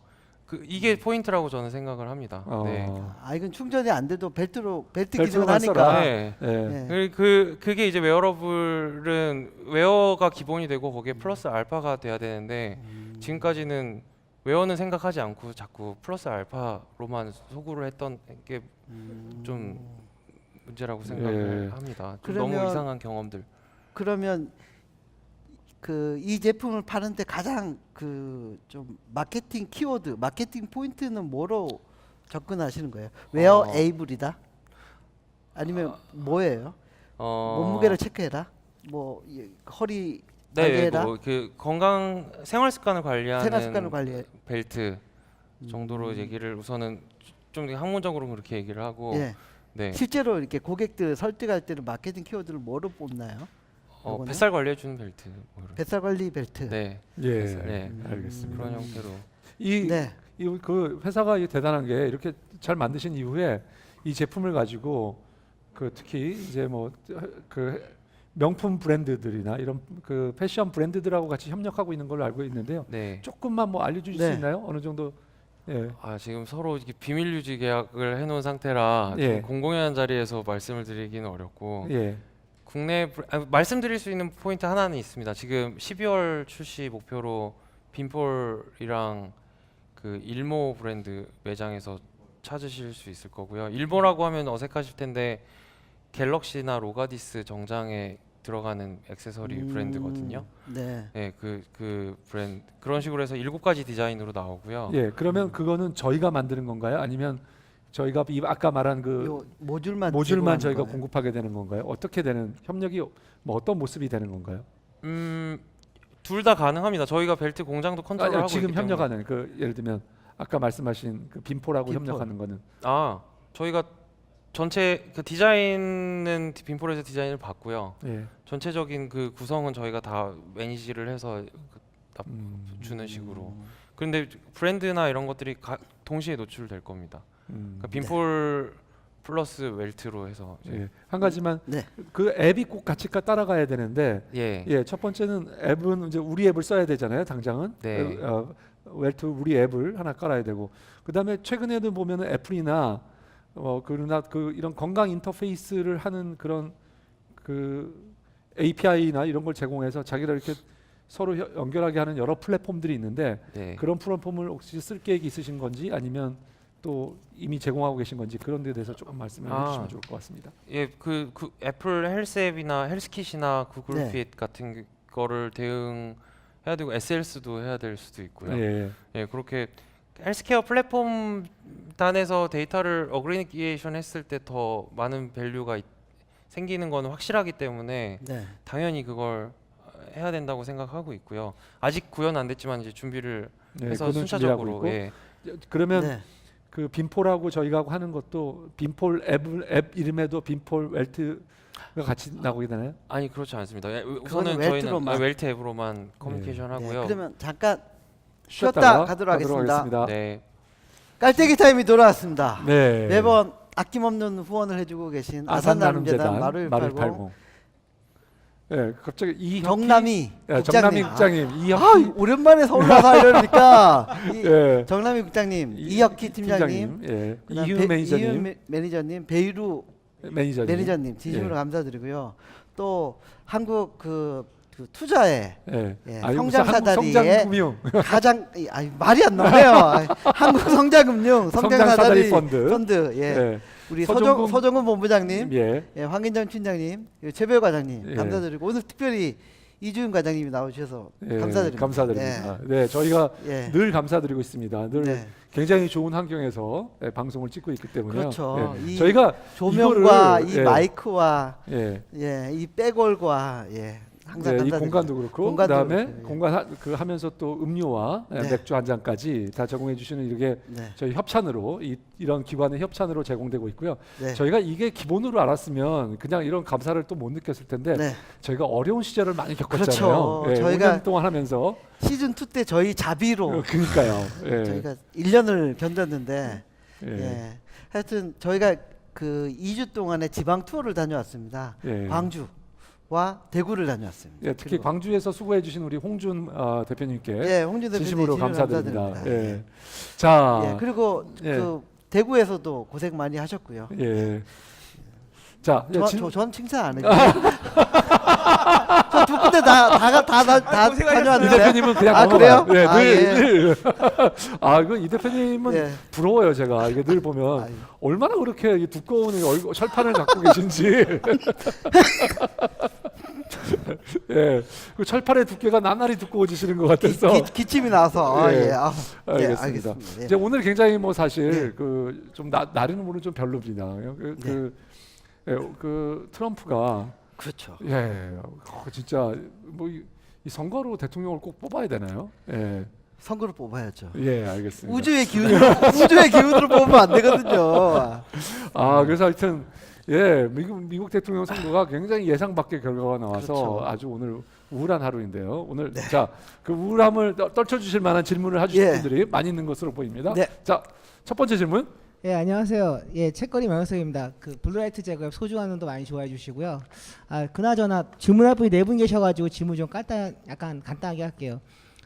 이게 포인트라고 저는 생각을 합니다. 네. 아 이건 충전이 안 돼도 벨트 기능을 벨트로만 하니까. 써라. 네. 예. 네. 그게 이제 웨어러블은 웨어가 기본이 되고 거기에 플러스 알파가 돼야 되는데 지금까지는 웨어는 생각하지 않고 자꾸 플러스 알파로만 소구를 했던 게 좀 문제라고 생각을 예. 합니다. 좀 그러면- 너무 이상한 경험들. 그러면 그 이 제품을 파는데 가장 그 좀 마케팅 키워드, 마케팅 포인트는 뭐로 접근하시는 거예요? 웨어 에이블이다? 아니면 뭐예요? 몸무게를 체크해라? 뭐 허리 네, 관리해라? 뭐그 건강 생활 습관을 관리하는 생활 습관을 관리해. 벨트 정도로 얘기를 우선은 좀 학문적으로 그렇게 얘기를 하고 예. 네. 실제로 이렇게 고객들 설득할 때는 마케팅 키워드를 뭐로 뽑나요? 요거는? 뱃살 관리해 주는 벨트. 뭐 이런. 뱃살 관리 벨트. 네. 예. 네. 알겠습니다. 그런 형태로. 네. 그 회사가 대단한 게 이렇게 잘 만드신 이후에 이 제품을 가지고 그 특히 이제 뭐 그 명품 브랜드들이나 이런 그 패션 브랜드들하고 같이 협력하고 있는 걸로 알고 있는데요. 네. 조금만 뭐 알려주실 네. 수 있나요? 어느 정도? 예. 지금 서로 이게 비밀 유지 계약을 해놓은 상태라 예. 좀 공공연한 자리에서 말씀을 드리기는 어렵고 예. 국내 말씀드릴 수 있는 포인트 하나는 있습니다. 지금 12월 출시 목표로 빈폴이랑 그 일모 브랜드 매장에서 찾으실 수 있을 거고요. 일모라고 하면 어색하실 텐데 갤럭시나 로가디스 정장에 들어가는 액세서리 브랜드거든요. 네. 네, 그 브랜드 그런 식으로 해서 7가지 디자인으로 나오고요. 예. 그러면 그거는 저희가 만드는 건가요? 아니면 저희가 아까 말한 그 요 모듈만 모듈만 제공하는 저희가 거예요. 공급하게 되는 건가요? 어떻게 되는 협력이 뭐 어떤 모습이 되는 건가요? 둘 다 가능합니다. 저희가 벨트 공장도 컨트롤하고 지금 있기 때문에. 협력하는 그 예를 들면 아까 말씀하신 그 빈폴하고 빈폴. 협력하는 거는 저희가 전체 그 디자인은 빈폴에서 디자인을 받고요. 예. 전체적인 그 구성은 저희가 다 매니지를 해서 음. 주는 식으로. 그런데 브랜드나 이런 것들이 동시에 노출될 겁니다. 그러니까 빈폴 플러스 웰트로 해서 예. 한 가지만 네. 그 앱이 꼭 같이 따라가야 되는데 예. 예, 첫 번째는 앱은 이제 우리 앱을 써야 되잖아요. 당장은 네. 웰트 우리 앱을 하나 깔아야 되고 그다음에 최근에도 보면은 애플이나 그러나 이런 건강 인터페이스를 하는 그런 그 API나 이런 걸 제공해서 자기를 이렇게 서로 연결하게 하는 여러 플랫폼들이 있는데 네. 그런 플랫폼을 혹시 쓸 계획이 있으신 건지 아니면 또 이미 제공하고 계신 건지 그런 데 대해서 조금 말씀을 해주시면 좋을 것 같습니다. 예, 그 애플 헬스 앱이나 헬스킷이나 구글 네. 핏 같은 거를 대응해야 되고 SLS도 해야 될 수도 있고요. 예. 예, 그렇게 헬스케어 플랫폼 단에서 데이터를 어그리게이션 했을 때 더 많은 밸류가 생기는 건 확실하기 때문에 네. 당연히 그걸 해야 된다고 생각하고 있고요. 아직 구현 안 됐지만 이제 준비를 예, 해서 그거는 준비하고 순차적으로 있고. 예. 그러면 네. 그 빈폴하고 저희가 하는 것도 빈폴 앱 이름에도 빈폴 웰트가 같이 나오게 되나요? 아니 그렇지 않습니다. 예, 그거는 우선은 저희는 웰트로만. 웰트 앱으로만 커뮤니케이션 네. 하고요. 그러면 잠깐 쉬었다가 쉬었다 가도록 하겠습니다. 네. 깔때기 타임이 돌아왔습니다. 네. 매번 아낌없는 후원을 해주고 계신 아산나눔재단 마루180 예, 갑자기 이혁희 정남이 예, 국장님. 정남이 국장님 아, 이혁희 오랜만에 서울 와서 이러니까 예. 정남이 국장님, 이혁희 팀장님, 예. 그다음 이휴 매니저님 이휴 매니저님, 베이루 매니저님 진심으로 예. 감사드리고요. 또 한국 그 투자의 예. 예, 아, 이거 무슨 성장 한국 사다리의 성장금융 가장 말이 안 나와요. 한국 성장금융 성장사다리 성장사다리 펀드. 예. 예. 우리 서정금- 서정훈 본부장님, 예. 예, 황인정 팀장님, 그리고 최별 과장님 예. 감사드리고 오늘 특별히 이주윤 과장님이 나오셔서 예, 감사드립니다. 감사드립니다. 네, 저희가 예. 늘 감사드리고 있습니다. 늘 네. 굉장히 좋은 환경에서 방송을 찍고 있기 때문에요. 그렇죠. 예. 이 저희가 조명과 이거를, 이 마이크와 예. 이 백월과 항상 네, 이 감사드립니다. 공간도 그렇고 공간도 그다음에 그렇고, 예. 공간 하면서 또 음료와 네. 맥주 한 잔까지 다 제공해 주시는 이게 네. 저희 협찬으로 이런 기관의 협찬으로 제공되고 있고요. 네. 저희가 이게 기본으로 알았으면 그냥 이런 감사를 또 못 느꼈을 텐데 네. 저희가 어려운 시절을 많이 겪었잖아요. 그렇죠. 예, 저희가 5년 동안 하면서 시즌 2 때 저희 자비로 그러니까요. 예. 저희가 1년을 견뎠는데 예. 예. 하여튼 저희가 그 2주 동안에 지방 투어를 다녀왔습니다. 예. 광주와 대구를 다녀왔습니다. 예, 특히 그리고 광주에서 수고해 주신 우리 홍준 대표님께 예, 홍준 대표님 진심으로 감사드립니다. 감사드립니다. 예. 자, 예, 그리고 예. 그 대구에서도 고생 많이 하셨고요. 예. 자, 전 칭찬 안 해요. 저 두 군데 다 이 다녀왔는데. 대표님은 그냥 아, 넘어가요. 그래요? 네, 아, 늘. 아, 이 대표님은 예. 부러워요, 제가. 이게 늘 보면 아유. 얼마나 그렇게 이 두꺼운 철판을 갖고 계신지. 예, 그 철판의 두께가 나날이 두꺼워지시는 것 같아서. 기침이 나서 예. 알겠습니다. 알겠습니다. 예. 이제 오늘 굉장히 뭐 사실 네. 그 좀 나르는 분은 좀 별로입니다. 그 트럼프가 그렇죠. 진짜 뭐 이 선거로 대통령을 꼭 뽑아야 되나요? 예, 선거를 뽑아야죠. 예, 알겠습니다. 우주의 기운으로 뽑으면 안 되거든요. 그래서 하여튼 미국 대통령 선거가 굉장히 예상 밖의 결과가 나와서 그렇죠. 아주 오늘 우울한 하루인데요. 오늘 자, 그 우울함을 떨쳐 주실 만한 질문을 해주실 예. 분들이 많이 있는 것으로 보입니다. 네. 자, 첫 번째 질문. 예, 안녕하세요. 예, 책거리 명석입니다. 그 블루라이트 제거앱 소중한 눈도 많이 좋아해 주시고요. 그나저나 질문할 분이 4분 계셔가지고 질문 좀 약간 간단하게 할게요.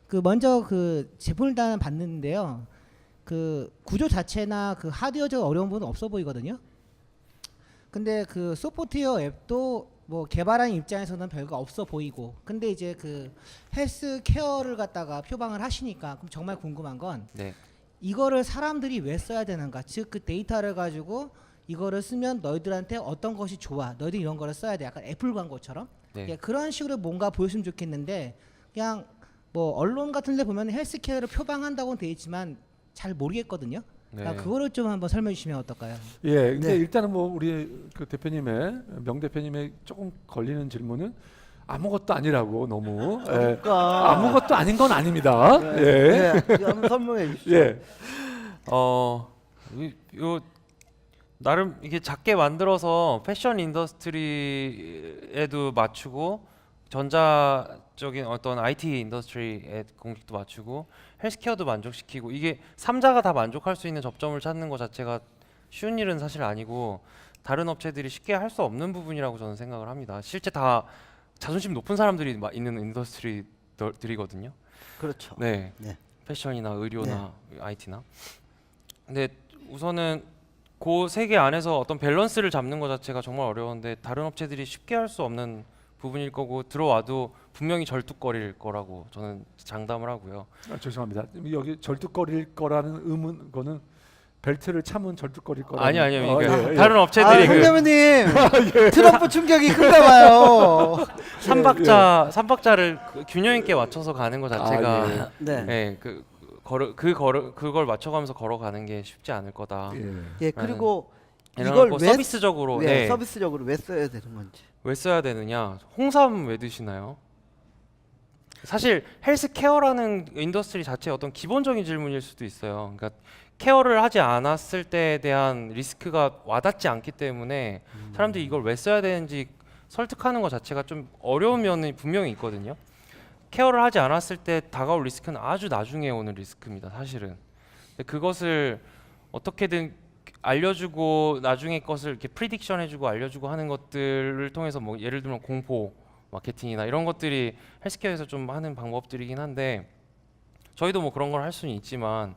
그 먼저 그 제품을 일단 봤는데요. 그 구조 자체나 그 하드웨어적 어려운 부분은 없어 보이거든요. 근데 그 소프트웨어 앱도 뭐 개발한 입장에서는 별거 없어 보이고, 근데 이제 그 헬스 케어를 갖다가 표방을 하시니까 그럼 정말 궁금한 건 네. 이거를 사람들이 왜 써야 되는가? 즉 그 데이터를 가지고 이거를 쓰면 너희들한테 어떤 것이 좋아? 너희들 이런 거를 써야 돼. 약간 애플 광고처럼. 네. 예, 그런 식으로 뭔가 보였으면 좋겠는데 그냥 뭐 언론 같은 데 보면 헬스케어를 표방한다고는 돼 있지만 잘 모르겠거든요. 네. 그러니까 그거를 좀 한번 설명해 주시면 어떨까요? 예, 근데 네. 일단은 뭐 우리 그 명 대표님의 조금 걸리는 질문은 아무것도 아니라고 너무 그러니까. 아무것도 아닌 건 아닙니다. 예. 한번 설명해 주시죠. 예. 요 나름 이게 작게 만들어서 패션 인더스트리에도 맞추고 전자적인 어떤 IT 인더스트리의 공식도 맞추고 헬스케어도 만족시키고 이게 삼자가 다 만족할 수 있는 접점을 찾는 것 자체가 쉬운 일은 사실 아니고 다른 업체들이 쉽게 할 수 없는 부분이라고 저는 생각을 합니다. 실제 다 자존심 높은 사람들이 있는 인더스트리들이거든요. 그렇죠. 네. 네. 패션이나 의료나 IT나. 근데 우선은 그 세계 안에서 어떤 밸런스를 잡는 것 자체가 정말 어려운데 다른 업체들이 쉽게 할 수 없는 부분일 거고 들어와도 분명히 절뚝거릴 거라고 저는 장담을 하고요. 죄송합니다. 여기 절뚝거릴 거라는 의문 거는 벨트를 참은 절뚝거릴 거라는. 아니요. 그러니까 예. 다른 아, 업체들이 그 홍대모님 트럼프 충격이 큰가 봐요. 삼박자를 균형 있게 맞춰서 가는 것 자체가 예. 네. 예, 그걸 맞춰가면서 걸어가는 게 쉽지 않을 거다. 예. 예, 그리고 이런 이걸 거 왜 서비스적으로 네. 서비스적으로 왜 써야 되는 건지. 왜 써야 되느냐? 홍삼 왜 드시나요? 사실 헬스케어라는 인더스트리 자체의 어떤 기본적인 질문일 수도 있어요. 그러니까 케어를 하지 않았을 때에 대한 리스크가 와닿지 않기 때문에 사람들이 이걸 왜 써야 되는지 설득하는 것 자체가 좀 어려운 면이 분명히 있거든요. 케어를 하지 않았을 때 다가올 리스크는 아주 나중에 오는 리스크입니다. 사실은. 근데 그것을 어떻게든 알려주고 나중에 것을 이렇게 프리딕션 해주고 알려주고 하는 것들을 통해서 뭐 예를 들면 공포 마케팅이나 이런 것들이 헬스케어에서 좀 하는 방법들이긴 한데 저희도 뭐 그런 걸 할 수는 있지만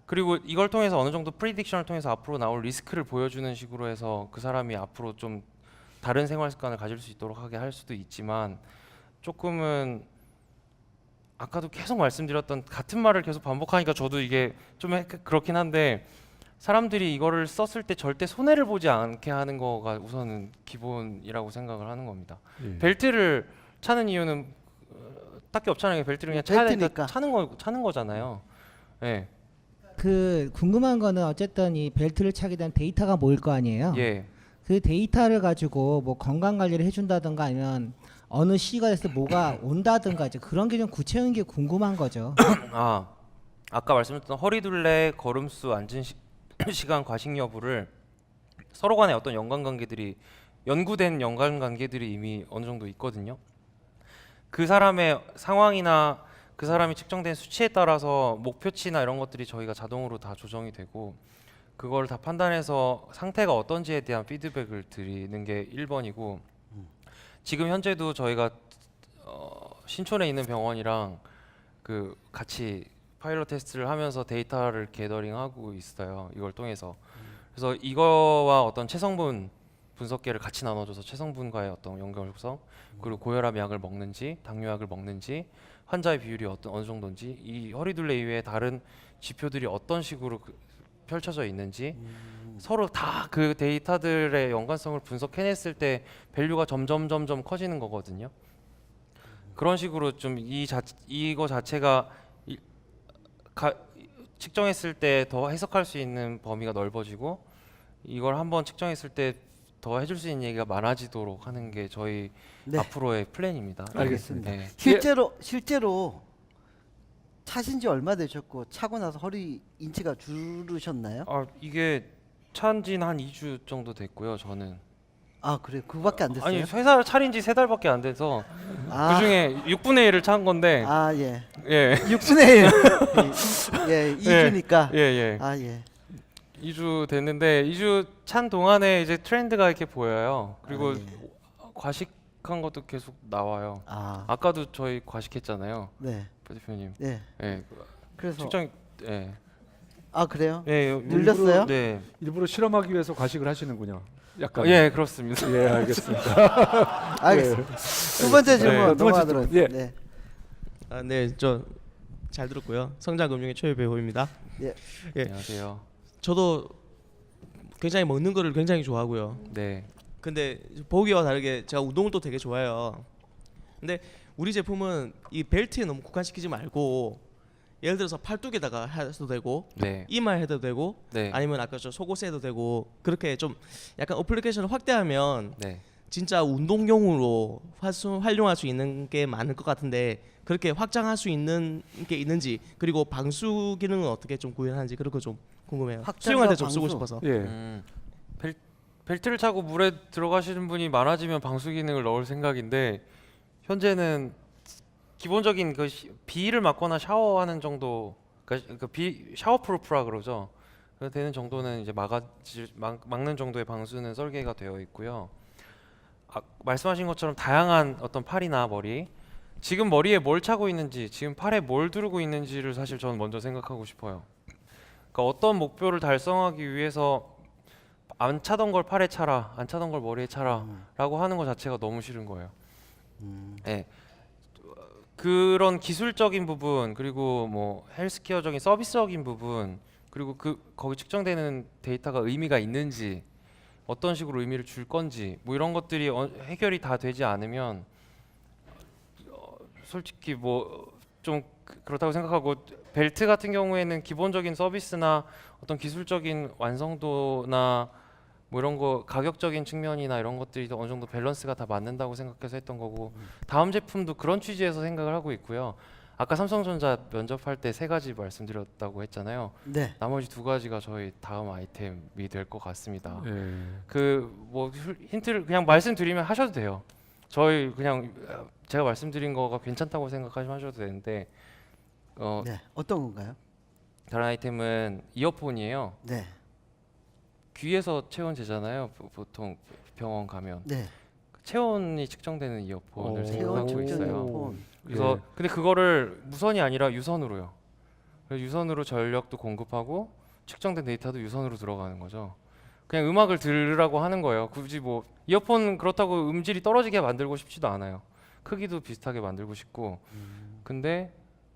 그리고 이걸 통해서 어느 정도 프리딕션을 통해서 앞으로 나올 리스크를 보여주는 식으로 해서 그 사람이 앞으로 좀 다른 생활 습관을 가질 수 있도록 하게 할 수도 있지만 조금은 아까도 계속 말씀드렸던 같은 말을 계속 반복하니까 저도 이게 좀 그렇긴 한데 사람들이 이거를 썼을 때 절대 손해를 보지 않게 하는 거가 우선은 기본이라고 생각을 하는 겁니다. 예. 벨트를 차는 이유는 딱히 없잖아요. 벨트를 그냥 차야 되니까 벨트니까. 차는 거잖아요. 네. 그 궁금한 거는 어쨌든 이 벨트를 차게 된 데이터가 모일 거 아니에요. 예. 그 데이터를 가지고 뭐 건강 관리를 해준다든가 아니면 어느 시기가 됐을 때 뭐가 온다든가 이제 그런 게 좀 구체적인 게 궁금한 거죠. 아까 말씀드렸던 허리둘레, 걸음수, 앉은 시간, 과식 여부를 서로 간에 어떤 연구된 연관관계들이 이미 어느 정도 있거든요. 그 사람의 상황이나 그 사람이 측정된 수치에 따라서 목표치나 이런 것들이 저희가 자동으로 다 조정이 되고 그걸 다 판단해서 상태가 어떤지에 대한 피드백을 드리는 게 1번이고 지금 현재도 저희가 신촌에 있는 병원이랑 그 같이 파일럿 테스트를 하면서 데이터를 게더링하고 있어요. 이걸 통해서. 그래서 이거와 어떤 체성분 분석계를 같이 나눠줘서 체성분과의 어떤 연결성 그리고 고혈압 약을 먹는지 당뇨약을 먹는지 환자의 비율이 어느 정도인지 이 허리둘레 이외에 다른 지표들이 어떤 식으로 펼쳐져 있는지 서로 다 그 데이터들의 연관성을 분석해냈을 때 밸류가 점점 커지는 거거든요. 그런 식으로 좀 이거 자체가 측정했을 때 더 해석할 수 있는 범위가 넓어지고 이걸 한번 측정했을 때 더 해줄 수 있는 얘기가 많아지도록 하는 게 저희 네. 앞으로의 플랜입니다. 알겠습니다. 네. 실제로 차신 지 얼마 되셨고 차고 나서 허리 인치가 줄으셨나요? 이게 찬지는 한 2주 정도 됐고요. 저는 아 그래 그거밖에 안 됐어요? 아니 회사 차린 지 3달밖에 안 돼서 아, 그중에 6분의 1을 찬 건데 아 예. 예. 6분의 1. 예, 2주니까. 예. 아 예. 2주 됐는데 2주 찬 동안에 이제 트렌드가 이렇게 보여요. 그리고 아, 예. 과식한 것도 계속 나와요. 아, 아까도 저희 과식했잖아요. 네. 대표님. 네. 예. 그래서 측정 예. 아 그래요? 예. 늘렸어요? 네. 일부러 실험하기 위해서 과식을 하시는군요. 약간. 예, 그렇습니다. 예, 알겠습니다. 알겠습니다. 두 번째 질문 두 번째 넘어가도록 질문, 예. 네. 네, 저 잘 들었고요. 성장금융의 최배호입니다. 예. 안녕하세요. 저도 굉장히 먹는 거를 굉장히 좋아하고요. 네. 근데 보기와 다르게 제가 운동을 또 되게 좋아해요. 근데 우리 제품은 이 벨트에 너무 국한시키지 말고 예를 들어서 팔뚝에다가 해도 되고 네. 이마에 해도 되고 네. 아니면 아까 저 속옷에 해도 되고 그렇게 좀 약간 어플리케이션을 확대하면 네. 진짜 운동용으로 활용할 수 있는 게 많을 것 같은데 그렇게 확장할 수 있는 게 있는지 그리고 방수 기능은 어떻게 좀 구현하는지 그런 거 좀 궁금해요. 확장과 수영할 때 좀 쓰고 방수. 싶어서. 예. 벨트를 차고 물에 들어가시는 분이 많아지면 방수 기능을 넣을 생각인데 현재는 기본적인 그 비를 맞거나 샤워하는 정도 그러니까 샤워 프루프라 그러죠. 되는 정도는 이제 막는 정도의 방수는 설계가 되어 있고요. 말씀하신 것처럼 다양한 어떤 팔이나 머리, 지금 머리에 뭘 차고 있는지, 지금 팔에 뭘 두르고 있는지를 사실 저는 먼저 생각하고 싶어요. 그러니까 어떤 목표를 달성하기 위해서 안 차던 걸 팔에 차라, 안 차던 걸 머리에 차라라고 하는 것 자체가 너무 싫은 거예요. 네. 그런 기술적인 부분, 그리고 뭐 헬스케어적인 서비스적인 부분, 그리고 거기 측정되는 데이터가 의미가 있는지, 어떤 식으로 의미를 줄 건지, 뭐 이런 것들이 해결이 다 되지 않으면 솔직히 뭐 좀 그렇다고 생각하고, 벨트 같은 경우에는 기본적인 서비스나 어떤 기술적인 완성도나 뭐 이런 거 가격적인 측면이나 이런 것들이 어느 정도 밸런스가 다 맞는다고 생각해서 했던 거고, 다음 제품도 그런 취지에서 생각을 하고 있고요. 아까 삼성전자 면접할 때 3가지 말씀드렸다고 했잖아요. 네. 나머지 2가지가 저희 다음 아이템이 될 것 같습니다. 예. 그 뭐 힌트를 그냥 말씀드리면 하셔도 돼요. 저희 그냥 제가 말씀드린 거가 괜찮다고 생각하시면 하셔도 되는데, 네. 어떤 건가요? 다른 아이템은 이어폰이에요. 네. 귀에서 체온재잖아요. 보통 병원 가면 네. 체온이 측정되는 이어폰을 오. 생각하고 체온 측정 있어요. 이어폰. 그래서 예. 근데 그거를 무선이 아니라 유선으로요. 그래서 유선으로 전력도 공급하고 측정된 데이터도 유선으로 들어가는 거죠. 그냥 음악을 들으라고 하는 거예요. 굳이 뭐 이어폰 그렇다고 음질이 떨어지게 만들고 싶지도 않아요. 크기도 비슷하게 만들고 싶고. 근데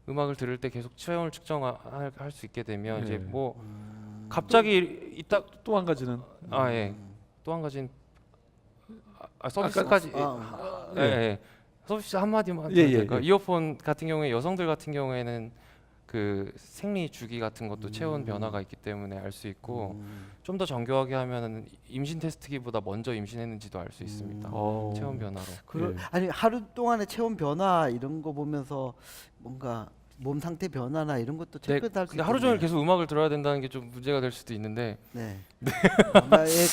음악을 들을 때 계속 체온을 측정할 수 있게 되면 이제 예. 뭐 갑자기 이따 또 한 가지는 예. 또 한 가지는 서비스까지 예. 예. 서비스 한마디만 예, 예, 될까요? 예. 이어폰 같은 경우에 여성들 같은 경우에는 그 생리 주기 같은 것도 체온 변화가 있기 때문에 알 수 있고, 좀 더 정교하게 하면은 임신 테스트기보다 먼저 임신했는지도 알 수 있습니다. 어. 체온 변화로. 그걸 예. 아니 하루 동안의 체온 변화 이런 거 보면서 뭔가 몸 상태 변화나 이런 것도 체크할 수 근데 하루 종일 계속 음악을 들어야 된다는 게 좀 문제가 될 수도 있는데. 네. 예,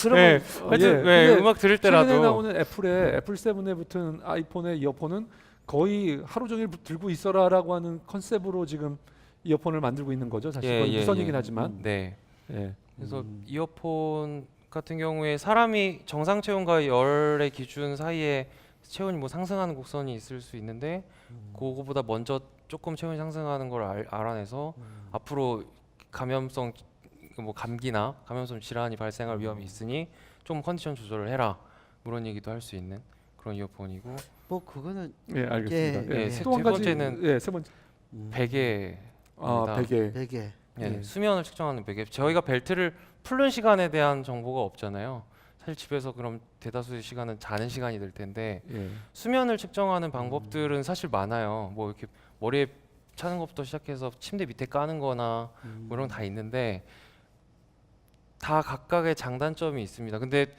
그러면 예. 하여튼 예. 근데 음악 들을 최근에 때라도 나오는 애플 7에 붙은 아이폰의 이어폰은 거의 하루 종일 들고 있어라라고 하는 컨셉으로 지금 이어폰을 만들고 있는 거죠. 사실 예, 그건 예, 무선이긴 예. 하지만. 네. 예. 그래서 이어폰 같은 경우에 사람이 정상 체온과 열의 기준 사이에 체온이 뭐 상승하는 곡선이 있을 수 있는데, 그거보다 먼저 조금 체온이 상승하는 걸 알아내서 앞으로 감염성 뭐 감기나 감염성 질환이 발생할 위험이 있으니 좀 컨디션 조절을 해라, 그런 얘기도 할 수 있는 그런 이어폰이고. 뭐 그거는 예, 알겠습니다. 예, 예. 세 또 한 가지 번째는 예, 세 번째. 베개. 베개. 되게 예, 예. 수면을 측정하는 베개. 저희가 벨트를 풀는 시간에 대한 정보가 없잖아요. 사실 집에서 그럼 대다수의 시간은 자는 시간이 될 텐데, 예. 수면을 측정하는 방법들은 사실 많아요. 뭐 이렇게 머리에 차는 것부터 시작해서 침대 밑에 까는 거나 뭐 이런 거 다 있는데, 다 각각의 장단점이 있습니다. 근데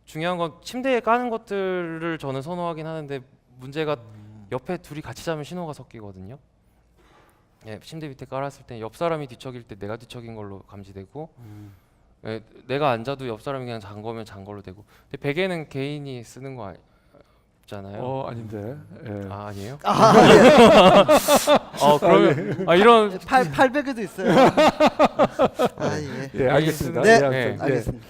중요한 건 침대에 까는 것들을 저는 선호하긴 하는데, 문제가 옆에 둘이 같이 자면 신호가 섞이거든요. 예, 침대 밑에 깔았을 때 옆 사람이 뒤척일 때 내가 뒤척인 걸로 감지되고, 예, 내가 앉아도 옆 사람이 그냥 잔 거면 잔 걸로 되고. 근데 베개는 개인이 쓰는 거 아니잖아요. 아닌데. 예. 아니에요? 아, 예. 그러면 이런 팔베개도 있어요. 아, 예. 예, 알겠습니다. 네. 예, 아무튼, 예. 알겠습니다.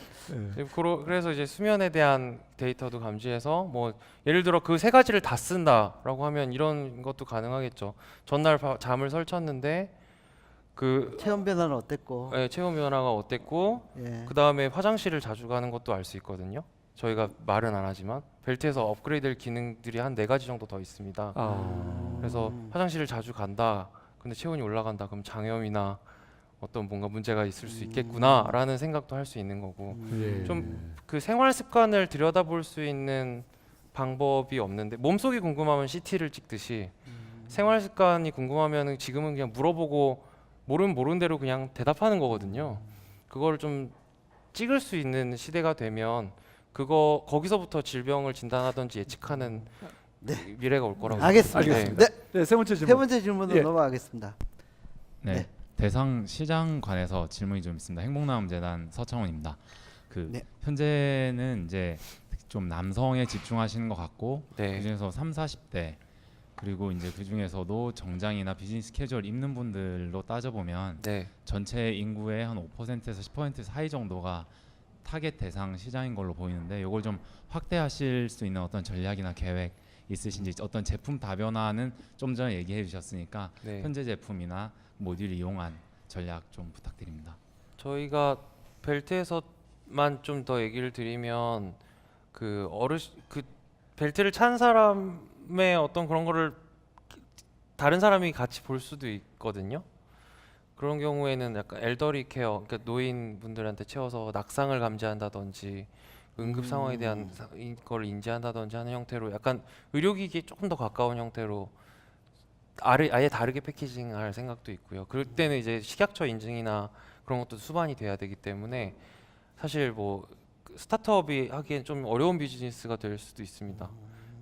그래서 이제 수면에 대한 데이터도 감지해서, 뭐 예를 들어 그 3가지를 다 쓴다라고 하면 이런 것도 가능하겠죠. 전날 잠을 설쳤는데 그 체온 변화는 어땠고? 체온 변화가 어땠고, 예. 그 다음에 화장실을 자주 가는 것도 알 수 있거든요. 저희가 말은 안 하지만 벨트에서 업그레이드될 기능들이 한 4가지 정도 더 있습니다. 그래서 화장실을 자주 간다, 근데 체온이 올라간다, 그럼 장염이나 어떤 뭔가 문제가 있을 수 있겠구나라는 생각도 할 수 있는 거고. 예. 좀 그 생활 습관을 들여다볼 수 있는 방법이 없는데, 몸속이 궁금하면 CT를 찍듯이 생활 습관이 궁금하면은 지금은 그냥 물어보고 모르는 대로 그냥 대답하는 거거든요. 그걸 좀 찍을 수 있는 시대가 되면 거기서부터 질병을 진단하든지 예측하는 미래가 올 거라고. 알겠습니다. 알겠습니다. 네. 네, 세 번째 세 질문. 번째 질문으로 예. 넘어가겠습니다. 네. 네. 대상 시장 관해서 질문이 좀 있습니다. 행복나눔재단 서창훈입니다. 네. 현재는 이제 좀 남성에 집중하시는 것 같고, 네. 그중에서 3, 40대 그리고 이제 그 중에서도 정장이나 비즈니스 캐주얼 입는 분들로 따져보면 네. 전체 인구의 한 5%에서 10% 사이 정도가 타겟 대상 시장인 걸로 보이는데 이걸 좀 확대하실 수 있는 어떤 전략이나 계획 있으신지, 어떤 제품 다변화는 좀 전에 얘기해 주셨으니까 네. 현재 제품이나 모듈 이용한 전략 좀 부탁드립니다. 저희가 벨트에서만 좀 더 얘기를 드리면 그 벨트를 찬 사람의 어떤 그런 거를 다른 사람이 같이 볼 수도 있거든요. 그런 경우에는 약간 엘더리 케어, 그러니까 노인분들한테 채워서 낙상을 감지한다든지 응급 상황에 대한 걸 인지한다든지 하는 형태로 약간 의료기기에 조금 더 가까운 형태로 아예 다르게 패키징할 생각도 있고요. 그럴 때는 이제 식약처 인증이나 그런 것도 수반이 돼야 되기 때문에 사실 뭐 스타트업이 하기엔 좀 어려운 비즈니스가 될 수도 있습니다.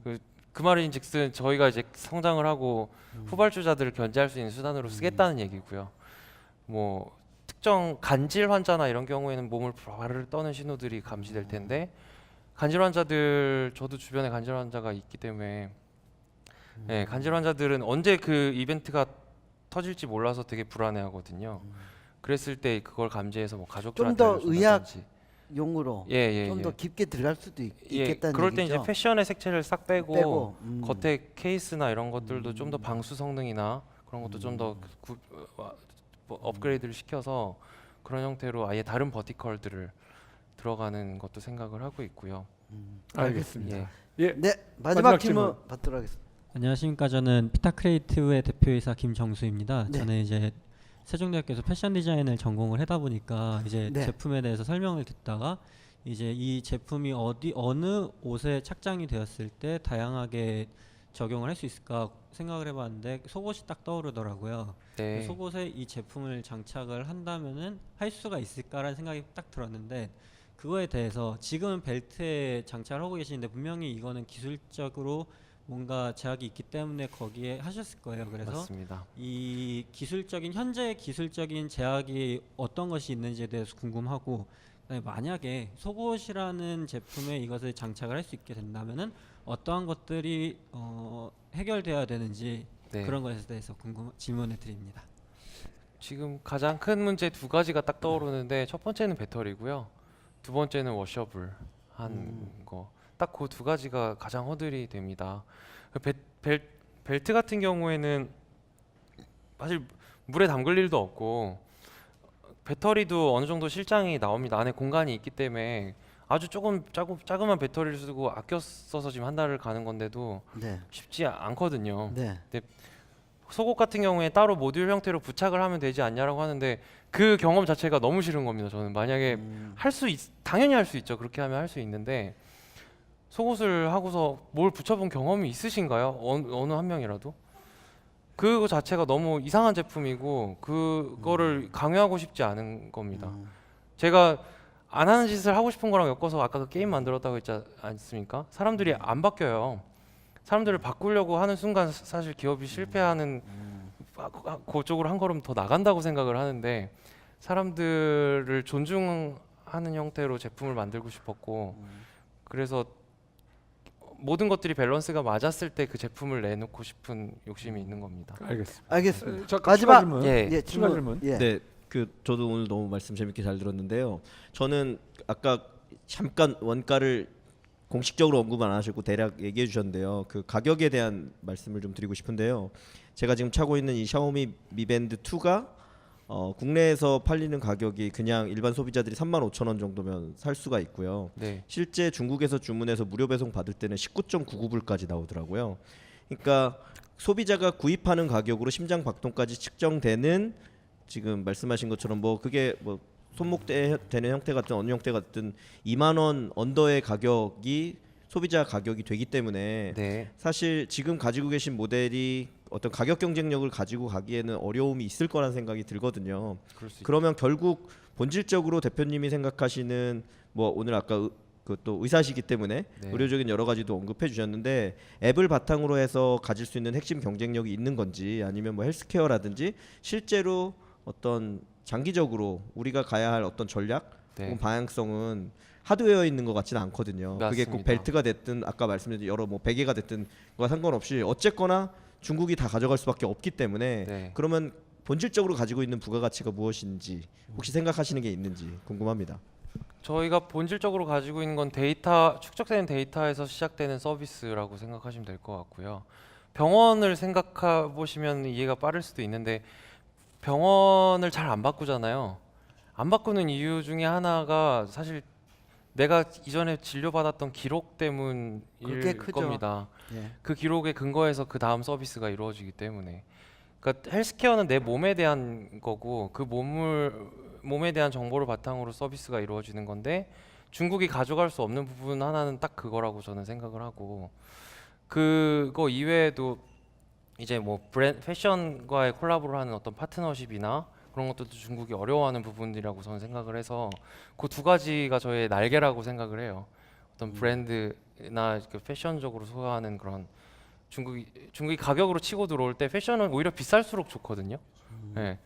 그 말인즉슨 저희가 이제 성장을 하고 후발주자들을 견제할 수 있는 수단으로 쓰겠다는 얘기고요. 뭐 특정 간질 환자나 이런 경우에는 몸을 바르르 떠는 신호들이 감지될 텐데 간질 환자들, 저도 주변에 간질 환자가 있기 때문에 네, 간질 환자들은 언제 그 이벤트가 터질지 몰라서 되게 불안해하거든요. 그랬을 때 그걸 감지해서 뭐 가족들한테 더 알려준다든지. 용으로 예, 좀 더 깊게 들어갈 수도 예, 있겠다는 그럴 때 얘기죠. 이제 패션의 색채를 싹 빼고 음. 겉에 케이스나 이런 것들도 좀 더 방수 성능이나 그런 것도 좀 더 업그레이드를 시켜서 그런 형태로 아예 다른 버티컬들을 들어가는 것도 생각을 하고 있고요. 알겠습니다. 예. 예. 네, 마지막 마지막 질문. 질문 받도록 하겠습니다. 안녕하십니까. 저는 피타크리에이티브의 대표이사 김정수입니다. 네. 저는 이제 세종대학교에서 패션 디자인을 전공을 하다 보니까 이제 네. 제품에 대해서 설명을 듣다가 이제 이 제품이 어느 옷에 착장이 되었을 때 다양하게 적용을 할 수 있을까 생각을 해봤는데 속옷이 딱 떠오르더라고요. 네. 속옷에 이 제품을 장착을 한다면은 할 수가 있을까라는 생각이 딱 들었는데, 그거에 대해서 지금은 벨트에 장착을 하고 계시는데 분명히 이거는 기술적으로 뭔가 제약이 있기 때문에 거기에 하셨을 거예요. 그래서 맞습니다. 이 현재 기술적인 제약이 어떤 것이 있는지에 대해서 궁금하고, 그다음에 만약에 속옷이라는 제품에 이것을 장착을 할 수 있게 된다면은 어떠한 것들이 해결되어야 되는지 네. 그런 것에 대해서 질문을 드립니다. 지금 가장 큰 문제 두 가지가 딱 떠오르는데 첫 번째는 배터리고요. 두 번째는 워셔블 한 거. 딱 그 두 가지가 가장 허들이 됩니다. 벨트 같은 경우에는 사실 물에 담글 일도 없고 배터리도 어느 정도 실장이 나옵니다. 안에 공간이 있기 때문에 아주 자그만 배터리를 쓰고 아껴 써서 지금 한 달을 가는 건데도 네, 쉽지 않거든요. 네, 속옷 같은 경우에 따로 모듈 형태로 부착을 하면 되지 않냐라고 하는데 그 경험 자체가 너무 싫은 겁니다. 저는 만약에 당연히 할 수 있죠. 그렇게 하면 할 수 있는데 속옷을 하고서 뭘 붙여본 경험이 있으신가요? 어느 한 명이라도? 그거 자체가 너무 이상한 제품이고 그거를 강요하고 싶지 않은 겁니다. 제가 안 하는 짓을 하고 싶은 거랑 엮어서 아까 그 게임 만들었다고 했지 않습니까? 사람들이 안 바뀌어요. 사람들을 바꾸려고 하는 순간 사실 기업이 실패하는 그쪽으로 한 걸음 더 나간다고 생각을 하는데 사람들을 존중하는 형태로 제품을 만들고 싶었고 그래서 모든 것들이 밸런스가 맞았을 때 그 제품을 내놓고 싶은 욕심이 있는 겁니다. 알겠습니다. 자, 마지막 추가 질문. 예. 추가 질문. 예. 네, 저도 오늘 너무 말씀 재밌게 잘 들었는데요. 저는 아까 잠깐 원가를 공식적으로 언급 안 하시고 대략 얘기해 주셨는데요. 그 가격에 대한 말씀을 좀 드리고 싶은데요. 제가 지금 차고 있는 이 샤오미 Mi Band 2가 국내에서 팔리는 가격이 그냥 일반 소비자들이 35,000원 정도면 살 수가 있고요. 네. 실제 중국에서 주문해서 무료 배송 받을 때는 19.99불까지 나오더라고요. 그러니까 소비자가 구입하는 가격으로 심장 박동까지 측정되는 지금 말씀하신 것처럼 뭐 그게 뭐 손목되는 형태 같은 어느 형태 같은 2만 원 언더의 가격이 소비자 가격이 되기 때문에 네. 사실 지금 가지고 계신 모델이 어떤 가격 경쟁력을 가지고 가기에는 어려움이 있을 거란 생각이 들거든요. 그럴 수 그러면 결국 본질적으로 대표님이 생각하시는 뭐 오늘 아까 또 의사시기 때문에 네. 의료적인 여러 가지도 언급해 주셨는데 앱을 바탕으로 해서 가질 수 있는 핵심 경쟁력이 있는 건지 아니면 뭐 헬스케어라든지 실제로 어떤 장기적으로 우리가 가야 할 어떤 전략 네. 혹은 방향성은 하드웨어에 있는 것 같지는 않거든요. 그게 꼭 맞습니다. 벨트가 됐든 아까 말씀드린 여러 뭐 베개가 됐든 그와 상관없이 어쨌거나 중국이 다 가져갈 수밖에 없기 때문에 네. 그러면 본질적으로 가지고 있는 부가가치가 무엇인지 혹시 생각하시는 게 있는지 궁금합니다. 저희가 본질적으로 가지고 있는 건 축적되는 데이터에서 시작되는 서비스라고 생각하시면 될 것 같고요. 병원을 생각해 보시면 이해가 빠를 수도 있는데 병원을 잘 안 바꾸잖아요. 안 바꾸는 이유 중에 하나가 사실 내가 이전에 진료받았던 기록 그게 때문일 크죠. 겁니다. 예. 그 기록에 근거해서 그 다음 서비스가 이루어지기 때문에. 그러니까 헬스케어는 내 몸에 대한 거고 그 몸에 대한 정보를 바탕으로 서비스가 이루어지는 건데 중국이 가져갈 수 없는 부분 하나는 딱 그거라고 저는 생각을 하고 그거 이외에도 이제 뭐 패션과의 콜라보를 하는 어떤 파트너십이나 그런 것들도 중국이 어려워하는 부분이라고 저는 생각을 해서 그 두 가지가 저의 날개라고 생각을 해요. 어떤 브랜드나 그 패션적으로 소화하는 그런 중국이 가격으로 치고 들어올 때 패션은 오히려 비쌀수록 좋거든요. 네.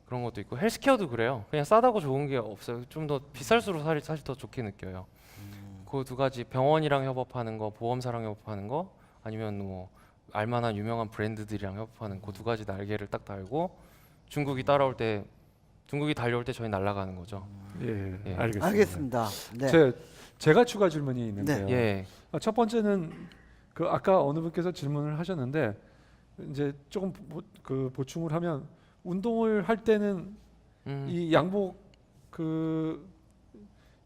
그런 것도 있고 헬스케어도 그래요. 그냥 싸다고 좋은 게 없어요. 좀 더 비쌀수록 사실 더 좋게 느껴요. 그 두 가지 병원이랑 협업하는 거, 보험사랑 협업하는 거, 아니면 뭐 알만한 유명한 브랜드들이랑 협업하는 그 두 가지 날개를 딱 달고 중국이 달려올 때 저희 날아가는 거죠. 예, 예. 알겠습니다. 알겠습니다. 네. 제가 추가 질문이 있는데요. 예. 첫 번째는 그 아까 어느 분께서 질문을 하셨는데 이제 조금 보충을 하면 운동을 할 때는 이 양복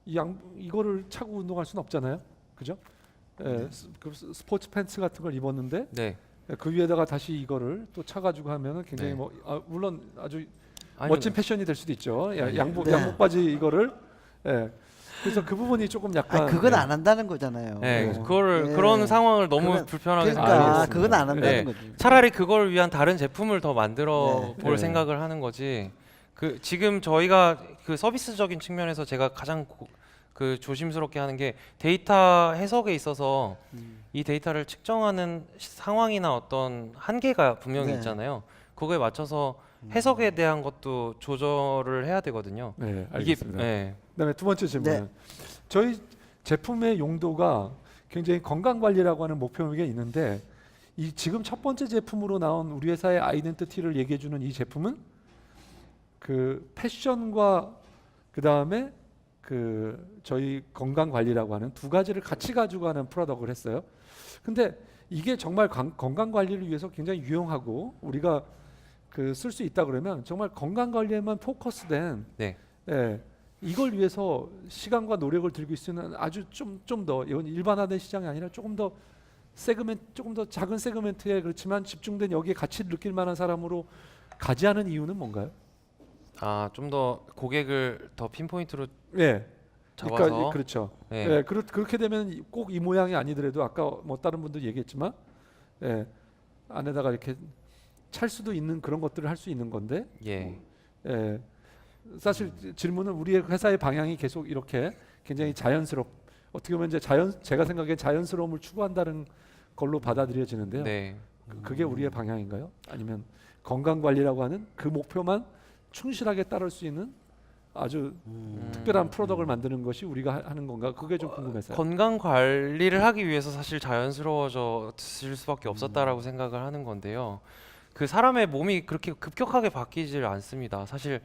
이거를 차고 운동할 수는 없잖아요, 그죠? 예, 그 스포츠 팬츠 같은 걸 입었는데 네. 그 위에다가 다시 이거를 또 차가지고 하면은 굉장히 네. 물론 아주 아니요. 멋진 패션이 될 수도 있죠. 네. 양복 네. 바지 이거를. 예. 그래서 그 부분이 조금 약간 그건 안 한다는 거잖아요. 네. 네. 그런 상황을 너무 그건- 불편하게 그러니까 생각해요. 그건 안 한다는 네. 거지. 차라리 그걸 위한 다른 제품을 더 만들어 네. 볼 네. 생각을 하는 거지. 지금 저희가 그 서비스적인 측면에서 제가 가장 조심스럽게 하는 게 데이터 해석에 있어서 이 데이터를 측정하는 상황이나 어떤 한계가 분명히 네. 있잖아요. 그거에 맞춰서 해석에 대한 것도 조절을 해야 되거든요. 네, 알겠습니다. 네. 그다음에 두 번째 질문은 네. 저희 제품의 용도가 굉장히 건강 관리라고 하는 목표가 있는데 이 지금 첫 번째 제품으로 나온 우리 회사의 아이덴티티를 얘기해 주는 이 제품은 그 패션과 그다음에 그 저희 건강 관리라고 하는 두 가지를 같이 가지고 가는 프로덕트를 했어요. 근데 이게 정말 건강 관리를 위해서 굉장히 유용하고 우리가 쓸 수 있다 그러면 정말 건강 관리에만 포커스된 네. 예, 이걸 위해서 시간과 노력을 들이고 있으면 아주 좀 더 이건 일반화된 시장이 아니라 조금 더 작은 세그멘트에 그렇지만 집중된 여기에 가치를 느낄 만한 사람으로 가지 않은 이유는 뭔가요? 좀 더 고객을 더 핀포인트로 예. 잡아서 그렇죠. 네. 예, 그렇게 되면 꼭 이 모양이 아니더라도 아까 뭐 다른 분도 얘기했지만 예, 안에다가 이렇게 찰 수도 있는 그런 것들을 할 수 있는 건데 예. 예, 사실 질문은 우리 회사의 방향이 계속 이렇게 굉장히 어떻게 보면 이제 제가 생각엔 자연스러움을 추구한다는 걸로 받아들여지는데요. 네. 그게 우리의 방향인가요? 아니면 건강 관리라고 하는 그 목표만 충실하게 따를 수 있는 아주 특별한 프로덕트를 만드는 것이 우리가 하는 건가? 그게 좀 궁금해서요. 건강 관리를 하기 위해서 사실 자연스러워질 수밖에 없었다라고 생각을 하는 건데요. 그 사람의 몸이 그렇게 급격하게 바뀌질 않습니다. 사실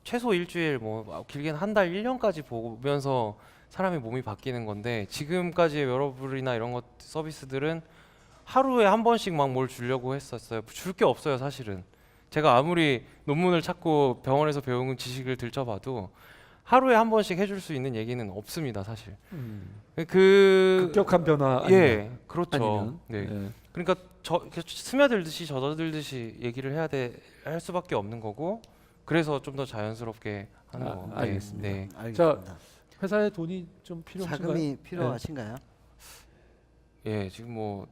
최소 일주일, 뭐 길게는 한 달, 1년까지 보면서 사람의 몸이 바뀌는 건데 지금까지의 웨어러블이나 이런 것 서비스들은 하루에 한 번씩 막 뭘 주려고 했었어요. 줄 게 없어요, 사실은. 제가 아무리 논문을 찾고 병원에서 배운 지식을 들춰봐도 하루에 한 번씩 해줄 수 있는 얘기는 없습니다, 사실. 급격한 변화 예, 그렇죠. 아니면 네. 예. 그러니까 스며들듯이 젖어들듯이 얘기를 할 수밖에 없는 거고 그래서 좀 더 자연스럽게 하는 거. 네, 알겠습니다. 네. 알겠습니다. 회사에 돈이 좀 필요하신가요? 자금이 필요하신가요? 예, 지금 뭐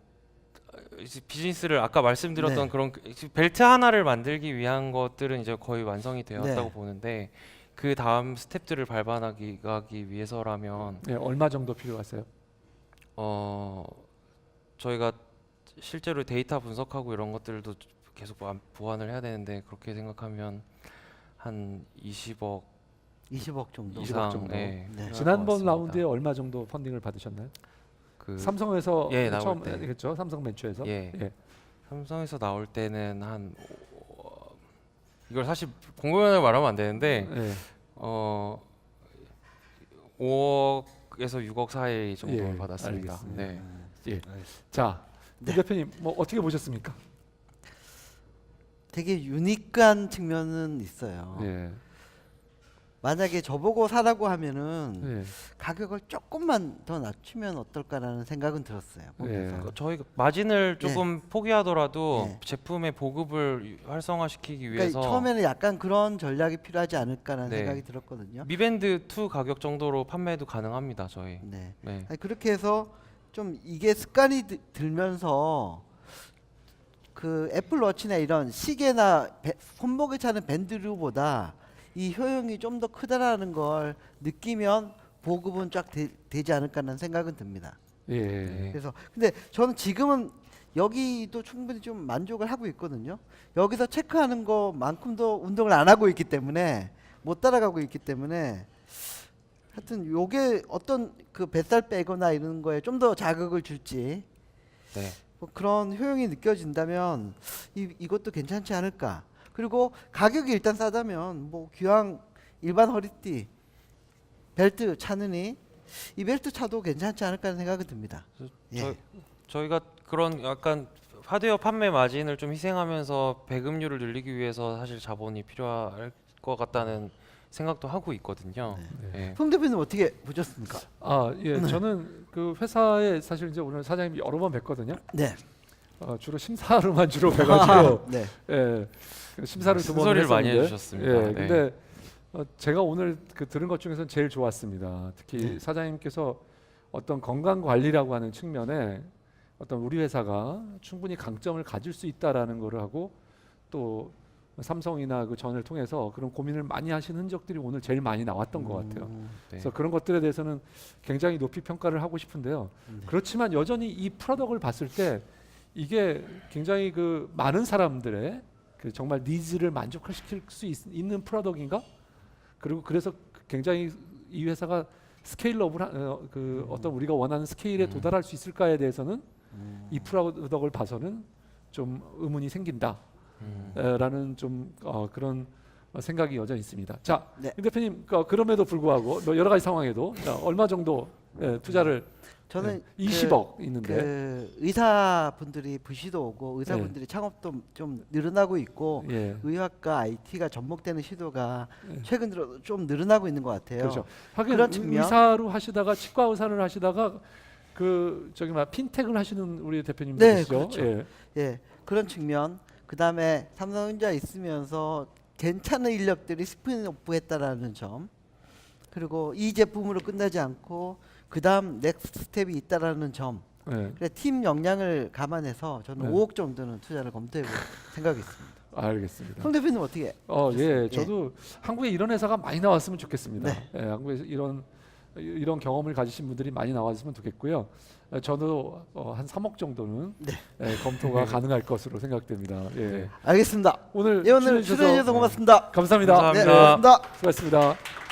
이제 비즈니스를 아까 말씀드렸던 네. 그런 벨트 하나를 만들기 위한 것들은 이제 거의 완성이 되었다고 네. 보는데 그 다음 스텝들을 밟아나가기 위해서라면 예, 얼마 정도 필요하세요? 저희가 실제로 데이터 분석하고 이런 것들도 계속 보완을 해야 되는데 그렇게 생각하면 한 20억 20억 정도. 20억 이상 정도. 예, 네. 필요할 것 지난번 같습니다. 라운드에 얼마 정도 펀딩을 받으셨나요? 그 삼성에서 예, 나올 처음 때. 했겠죠? 삼성 벤처에서. 예. 예. 삼성에서 나올 때는 한 이걸 사실 공공연하게 말하면 안 되는데 예. 5억에서 6억 사이 정도 예, 받았습니다. 알겠습니다. 네. 예. 자, 네. 임 대표님 뭐 어떻게 보셨습니까? 되게 유니크한 측면은 있어요. 예. 만약에 저보고 사라고 하면은 예. 가격을 조금만 더 낮추면 어떨까라는 생각은 들었어요. 보면서. 예. 저희가 마진을 네. 조금 포기하더라도 네. 제품의 보급을 활성화시키기 그러니까 위해서 처음에는 약간 그런 전략이 필요하지 않을까라는 네. 생각이 들었거든요. 미밴드 2 가격 정도로 판매도 가능합니다. 저희. 네. 네. 아니, 그렇게 해서 좀 이게 습관이 들면서 그 애플워치나 이런 시계나 손목에 차는 밴드류보다 이 효용이 좀 더 크다라는 걸 느끼면 보급은 쫙 되지 않을까라는 생각은 듭니다. 예. 네. 그래서 근데 저는 지금은 여기도 충분히 좀 만족을 하고 있거든요. 여기서 체크하는 것만큼도 운동을 안 하고 있기 때문에 못 따라가고 있기 때문에 하여튼 요게 어떤 그 뱃살 빼거나 이런 거에 좀 더 자극을 줄지 네. 뭐 그런 효용이 느껴진다면 이것도 괜찮지 않을까. 그리고 가격이 일단 싸다면 뭐 기왕 일반 허리띠 벨트 차느니 이 벨트 차도 괜찮지 않을까 하는 생각이 듭니다. 예. 저희가 그런 약간 하드웨어 판매 마진을 좀 희생하면서 배급률을 늘리기 위해서 사실 자본이 필요할 것 같다는 생각도 하고 있거든요. 네. 송 대표님 어떻게 보셨습니까? 아, 예. 네. 저는 그 회사에 사실 이제 오늘 사장님 여러 번 뵀거든요. 네. 주로 심사로만 주로 뵈가지고 네. 예. 심사를 두 번 쓴소리를 많이 했었는데, 해주셨습니다. 예. 네. 근데 제가 오늘 그 들은 것 중에서 제일 좋았습니다. 특히 네. 사장님께서 어떤 건강 관리라고 하는 측면에 어떤 우리 회사가 충분히 강점을 가질 수 있다라는 거를 하고 또 삼성이나 그 전을 통해서 그런 고민을 많이 하신 흔적들이 오늘 제일 많이 나왔던 것 같아요. 네. 그래서 그런 것들에 대해서는 굉장히 높이 평가를 하고 싶은데요. 네. 그렇지만 여전히 이 프로덕트를 봤을 때 이게 굉장히 그 많은 사람들의 그 정말 니즈를 만족시킬 수 있는 프로덕트인가? 그리고 그래서 굉장히 이 회사가 스케일업을 그 어떤 우리가 원하는 스케일에 도달할 수 있을까에 대해서는 이 프로덕트를 봐서는 좀 의문이 생긴다. 라는 좀 그런 생각이 여전히 있습니다. 자, 네. 임 대표님 그럼에도 불구하고 여러 가지 상황에도 자, 얼마 정도 투자를 저는 20억 있는데 그 의사분들이 부시도 오고 의사분들이 창업도 좀 늘어나고 있고 예. 의학과 IT가 접목되는 시도가 예. 최근 들어 좀 늘어나고 있는 것 같아요. 그렇죠. 하긴 그런 측면? 의사로 하시다가 치과 의사를 하시다가 그 저기 막 핀텍을 하시는 우리 대표님 네, 계시죠? 그렇죠. 예. 예, 그런 측면. 그다음에 삼성전자 있으면서 괜찮은 인력들이 스핀오프했다라는 점. 그리고 이 제품으로 끝나지 않고 그다음 넥스트 스텝이 있다라는 점. 예. 그래 팀 역량을 감안해서 저는 네. 5억 정도는 투자를 검토해볼 생각이 있습니다. 알겠습니다. 송 대표님 어떻게? 예, 보셨습니까? 저도 한국에 이런 회사가 많이 나왔으면 좋겠습니다. 네. 예, 한국에서 이런 경험을 가지신 분들이 많이 나왔으면 좋겠고요. 저도 한 3억 정도는 네. 검토가 가능할 것으로 생각됩니다. 예. 알겠습니다. 오늘 예, 오늘 출연해 주셔서 출연해 주셔서 고맙습니다. 감사합니다. 감사합니다. 네, 고맙습니다. 수고하셨습니다.